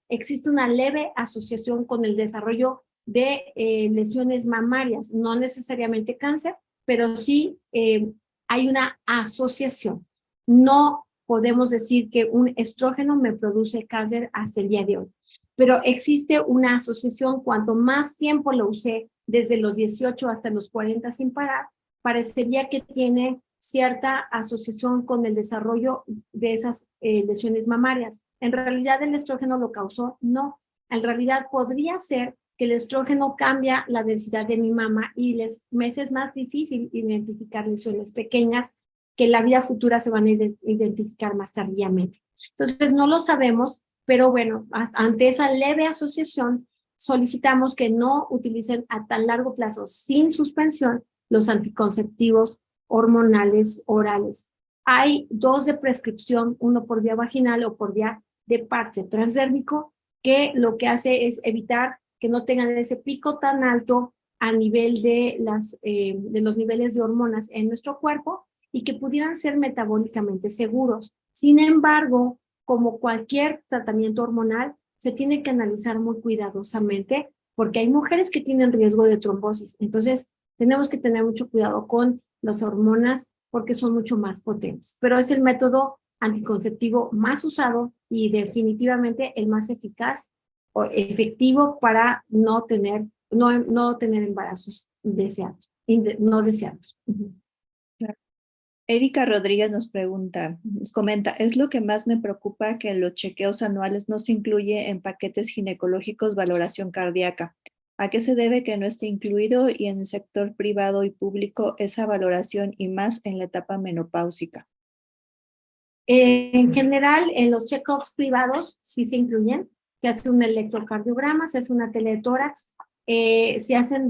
existe una leve asociación con el desarrollo de lesiones mamarias, no necesariamente cáncer, pero sí hay una asociación. No podemos decir que un estrógeno me produce cáncer hasta el día de hoy, pero existe una asociación. Cuanto más tiempo lo usé, desde los 18 hasta los 40 sin parar, parecería que tiene cierta asociación con el desarrollo de esas lesiones mamarias. En realidad el estrógeno lo causó, no. En realidad podría ser que el estrógeno cambia la densidad de mi mama y me es más difícil identificar lesiones pequeñas que en la vida futura se van a identificar más tardíamente. Entonces no lo sabemos, pero bueno, ante esa leve asociación solicitamos que no utilicen a tan largo plazo sin suspensión los anticonceptivos hormonales orales. Hay dos de prescripción, uno por vía vaginal o por vía de parche transdérmico, que lo que hace es evitar que no tengan ese pico tan alto a nivel de los niveles de hormonas en nuestro cuerpo y que pudieran ser metabólicamente seguros. Sin embargo, como cualquier tratamiento hormonal, se tiene que analizar muy cuidadosamente porque hay mujeres que tienen riesgo de trombosis. Entonces, tenemos que tener mucho cuidado con las hormonas porque son mucho más potentes. Pero es el método anticonceptivo más usado y definitivamente el más eficaz o efectivo para no tener embarazos deseados, no deseados. Erika Rodríguez nos comenta, es lo que más me preocupa que en los chequeos anuales no se incluye en paquetes ginecológicos valoración cardíaca. ¿A qué se debe que no esté incluido y en el sector privado y público esa valoración y más en la etapa menopáusica? En general, en los check-ups privados sí se incluyen. Se hace un electrocardiograma, se hace una teletórax, se hacen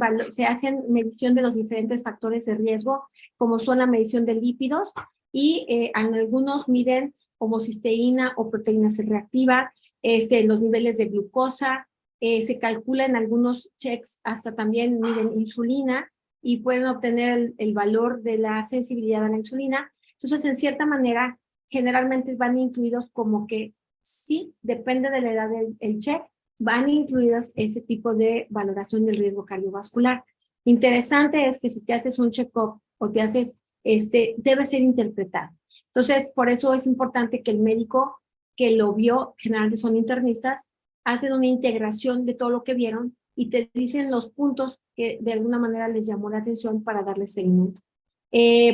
medición de los diferentes factores de riesgo, como son la medición de lípidos, y en algunos miden homocisteína o proteína C reactiva, los niveles de glucosa, se calcula en algunos checks, hasta también miden insulina, y pueden obtener el valor de la sensibilidad a la insulina. Entonces, en cierta manera, generalmente van incluidos como que sí, depende de la edad del check, van incluidas ese tipo de valoración del riesgo cardiovascular. Interesante es que si te haces un check-up o te haces, debe ser interpretado. Entonces, por eso es importante que el médico que lo vio, generalmente son internistas, hacen una integración de todo lo que vieron y te dicen los puntos que de alguna manera les llamó la atención para darle seguimiento.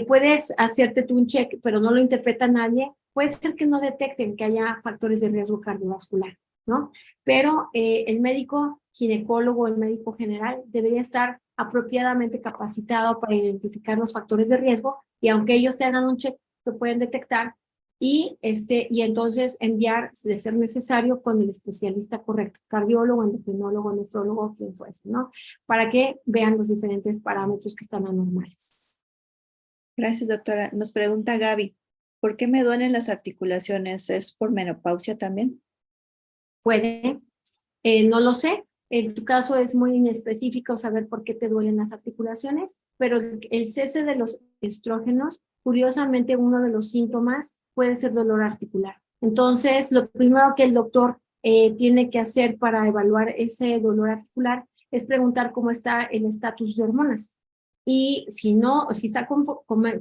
Puedes hacerte tú un check, pero no lo interpreta nadie. Puede ser que no detecten que haya factores de riesgo cardiovascular, ¿no? Pero el médico ginecólogo, el médico general, debería estar apropiadamente capacitado para identificar los factores de riesgo y aunque ellos te hagan un check, lo pueden detectar y entonces enviar, de ser necesario, con el especialista correcto, cardiólogo, endocrinólogo, nefrólogo, quien fuese, ¿no? Para que vean los diferentes parámetros que están anormales. Gracias, doctora. Nos pregunta Gaby, ¿por qué me duelen las articulaciones? ¿Es por menopausia también? Puede, no lo sé. En tu caso es muy inespecífico saber por qué te duelen las articulaciones, pero el cese de los estrógenos, curiosamente uno de los síntomas puede ser dolor articular. Entonces, lo primero que el doctor tiene que hacer para evaluar ese dolor articular es preguntar cómo está el estatus de hormonas. Y si no, si está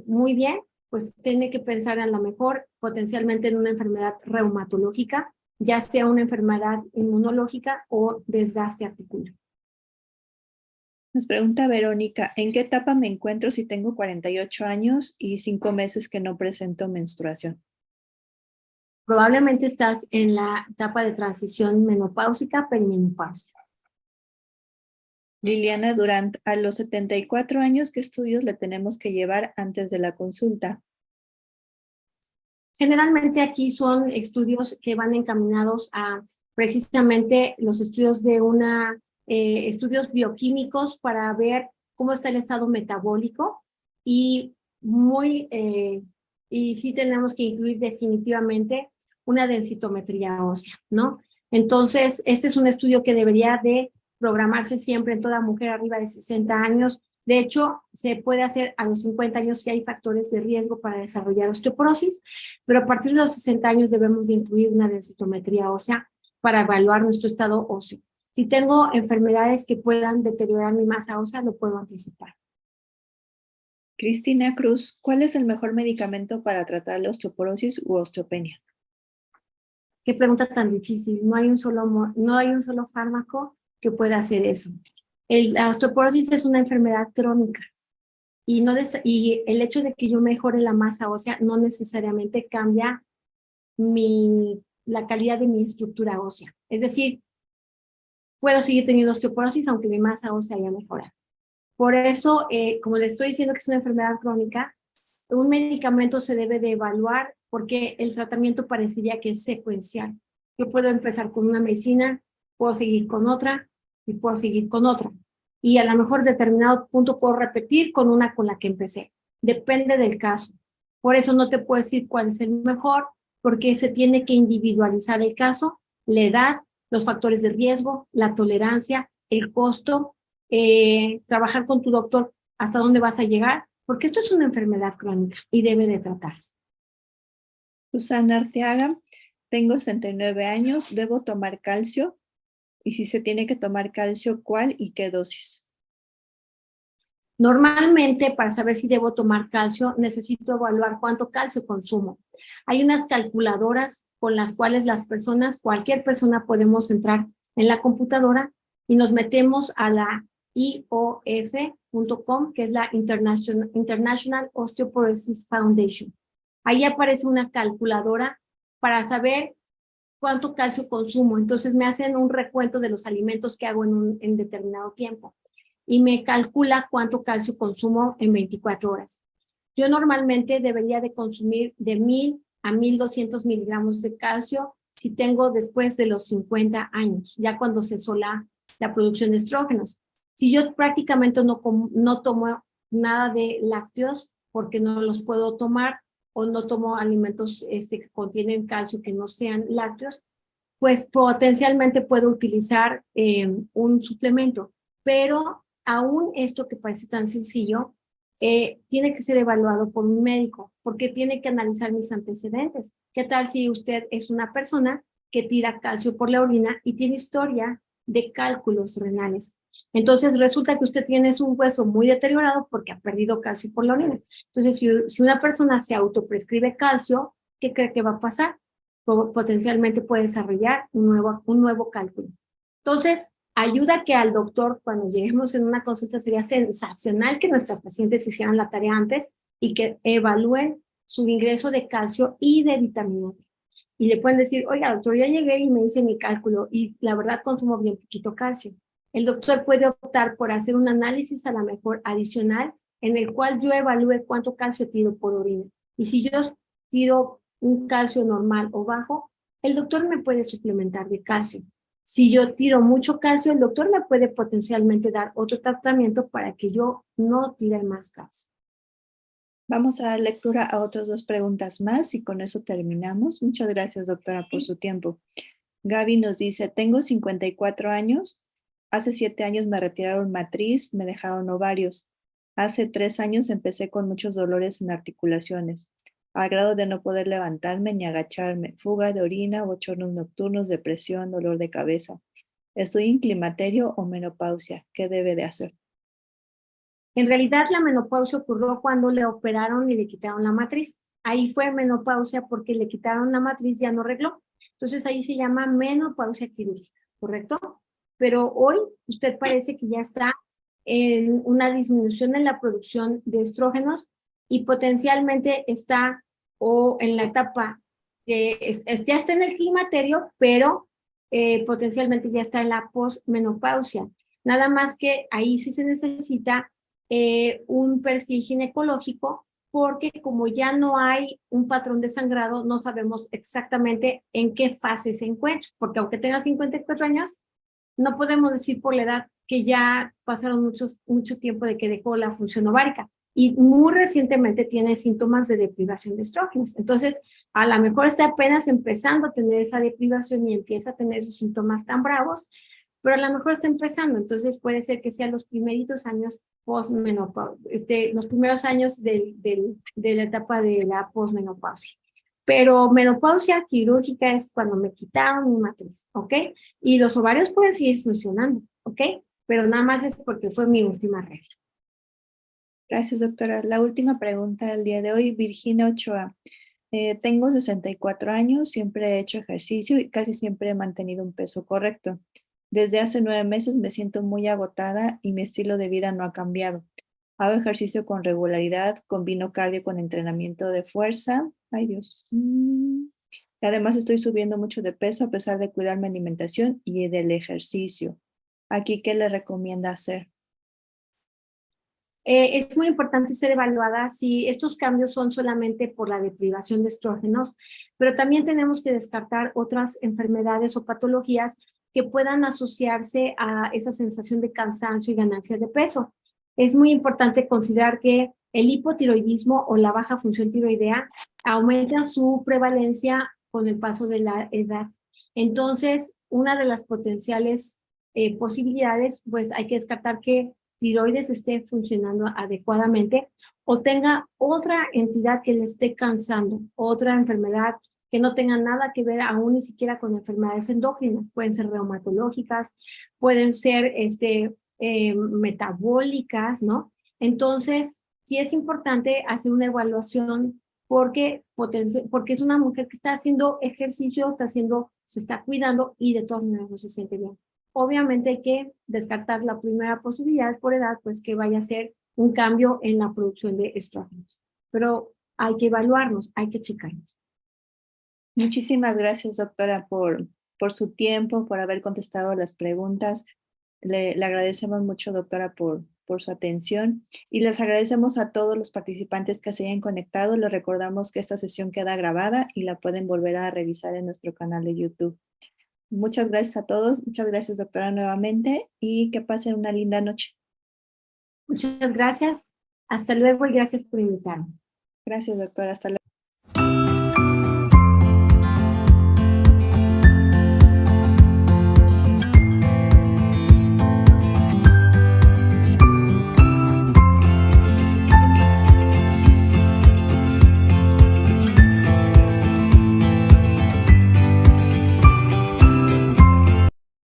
muy bien, pues tiene que pensar a lo mejor potencialmente en una enfermedad reumatológica, ya sea una enfermedad inmunológica o desgaste articular. Nos pregunta Verónica, ¿en qué etapa me encuentro si tengo 48 años y 5 meses que no presento menstruación? Probablemente estás en la etapa de transición menopáusica, perimenopáusica. Liliana Durant, a los 74 años, ¿qué estudios le tenemos que llevar antes de la consulta? Generalmente aquí son estudios que van encaminados a precisamente los estudios de estudios bioquímicos para ver cómo está el estado metabólico y y sí tenemos que incluir definitivamente una densitometría ósea, ¿no? Entonces, este es un estudio que debería de programarse siempre en toda mujer arriba de 60 años. De hecho, se puede hacer a los 50 años si hay factores de riesgo para desarrollar osteoporosis, pero a partir de los 60 años debemos de incluir una densitometría ósea para evaluar nuestro estado óseo. Si tengo enfermedades que puedan deteriorar mi masa ósea, lo puedo anticipar. Cristina Cruz, ¿cuál es el mejor medicamento para tratar la osteoporosis u osteopenia? Qué pregunta tan difícil. No hay un solo fármaco que pueda hacer eso. La osteoporosis es una enfermedad crónica y el hecho de que yo mejore la masa ósea no necesariamente cambia la calidad de mi estructura ósea. Es decir, puedo seguir teniendo osteoporosis aunque mi masa ósea haya mejorado. Por eso, como le estoy diciendo que es una enfermedad crónica, un medicamento se debe de evaluar porque el tratamiento parecería que es secuencial. Yo puedo empezar con una medicina, puedo seguir con otra y puedo seguir con otra. Y a lo mejor en determinado punto puedo repetir con una con la que empecé. Depende del caso. Por eso no te puedo decir cuál es el mejor, porque se tiene que individualizar el caso, la edad, los factores de riesgo, la tolerancia, el costo, trabajar con tu doctor hasta dónde vas a llegar, porque esto es una enfermedad crónica y debe de tratarse. Susana Arteaga, tengo 69 años, ¿debo tomar calcio? Y si se tiene que tomar calcio, ¿cuál y qué dosis? Normalmente, para saber si debo tomar calcio, necesito evaluar cuánto calcio consumo. Hay unas calculadoras con las cuales cualquier persona podemos entrar en la computadora y nos metemos a la IOF.com, que es la International Osteoporosis Foundation. Ahí aparece una calculadora para saber cuánto calcio consumo. Entonces me hacen un recuento de los alimentos que hago en determinado tiempo y me calcula cuánto calcio consumo en 24 horas. Yo normalmente debería de consumir de 1000 a 1200 miligramos de calcio si tengo después de los 50 años, ya cuando cesó la producción de estrógenos. Si yo prácticamente no tomo nada de lácteos porque no los puedo tomar o no tomo alimentos que contienen calcio que no sean lácteos, pues potencialmente puedo utilizar un suplemento. Pero aún esto que parece tan sencillo, tiene que ser evaluado por un médico, porque tiene que analizar mis antecedentes. ¿Qué tal si usted es una persona que tira calcio por la orina y tiene historia de cálculos renales? Entonces resulta que usted tiene un hueso muy deteriorado porque ha perdido calcio por la orina. Entonces, si una persona se autoprescribe calcio, ¿qué cree que va a pasar? Potencialmente puede desarrollar un nuevo cálculo. Entonces, ayuda que al doctor, cuando lleguemos en una consulta, sería sensacional que nuestras pacientes hicieran la tarea antes y que evalúen su ingreso de calcio y de vitamina D. Y le pueden decir, oiga, doctor, ya llegué y me hice mi cálculo y la verdad consumo bien poquito calcio. El doctor puede optar por hacer un análisis a lo mejor adicional en el cual yo evalúe cuánto calcio tiro por orina. Y si yo tiro un calcio normal o bajo, el doctor me puede suplementar de calcio. Si yo tiro mucho calcio, el doctor me puede potencialmente dar otro tratamiento para que yo no tire más calcio. Vamos a dar lectura a otras 2 preguntas más y con eso terminamos. Muchas gracias, doctora, por su tiempo. Gaby nos dice, tengo 54 años. Hace 7 años me retiraron matriz, me dejaron ovarios. Hace 3 años empecé con muchos dolores en articulaciones, al grado de no poder levantarme ni agacharme, fuga de orina, bochornos nocturnos, depresión, dolor de cabeza. ¿Estoy en climaterio o menopausia? ¿Qué debe de hacer? En realidad, la menopausia ocurrió cuando le operaron y le quitaron la matriz. Ahí fue menopausia porque le quitaron la matriz, ya no arregló. Entonces ahí se llama menopausia quirúrgica, ¿correcto? Pero hoy usted parece que ya está en una disminución en la producción de estrógenos y potencialmente está o en la etapa que ya está en el climaterio, pero potencialmente ya está en la posmenopausia. Nada más que ahí sí se necesita un perfil ginecológico, porque como ya no hay un patrón de sangrado, no sabemos exactamente en qué fase se encuentra, porque aunque tenga 54 años, no podemos decir por la edad que ya pasaron mucho tiempo de que dejó la función ovárica y muy recientemente tiene síntomas de deprivación de estrógenos. Entonces, a lo mejor está apenas empezando a tener esa deprivación y empieza a tener esos síntomas tan bravos, pero a lo mejor está empezando. Entonces, puede ser que sean los primeritos años postmenopausia, los primeros años de la etapa de la postmenopausia. Pero menopausia quirúrgica es cuando me quitaron mi matriz, ¿ok? Y los ovarios pueden seguir funcionando, ¿ok? Pero nada más es porque fue mi última regla. Gracias, doctora. La última pregunta del día de hoy, Virginia Ochoa. Tengo 64 años, siempre he hecho ejercicio y casi siempre he mantenido un peso correcto. Desde hace 9 meses me siento muy agotada y mi estilo de vida no ha cambiado. Hago ejercicio con regularidad, combino cardio con entrenamiento de fuerza. Ay, Dios. Además, estoy subiendo mucho de peso a pesar de cuidar mi alimentación y del ejercicio. Aquí, ¿qué le recomienda hacer? Es muy importante ser evaluada si estos cambios son solamente por la deprivación de estrógenos, pero también tenemos que descartar otras enfermedades o patologías que puedan asociarse a esa sensación de cansancio y ganancia de peso. Es muy importante considerar que el hipotiroidismo o la baja función tiroidea aumenta su prevalencia con el paso de la edad. Entonces, una de las potenciales posibilidades, pues hay que descartar que tiroides esté funcionando adecuadamente o tenga otra entidad que le esté cansando, otra enfermedad que no tenga nada que ver aún ni siquiera con enfermedades endógenas. Pueden ser reumatológicas, pueden ser metabólicas, ¿no? Entonces, sí es importante hacer una evaluación porque es una mujer que está haciendo ejercicio, se está cuidando y de todas maneras no se siente bien. Obviamente hay que descartar la primera posibilidad por edad, pues que vaya a ser un cambio en la producción de estrógenos. Pero hay que evaluarnos, hay que checarnos. Muchísimas gracias, doctora, por su tiempo, por haber contestado las preguntas. Le agradecemos mucho, doctora, por su atención y les agradecemos a todos los participantes que se hayan conectado. Les recordamos que esta sesión queda grabada y la pueden volver a revisar en nuestro canal de YouTube. Muchas gracias a todos. Muchas gracias, doctora, nuevamente y que pasen una linda noche. Muchas gracias. Hasta luego y gracias por invitarme. Gracias, doctora. Hasta luego.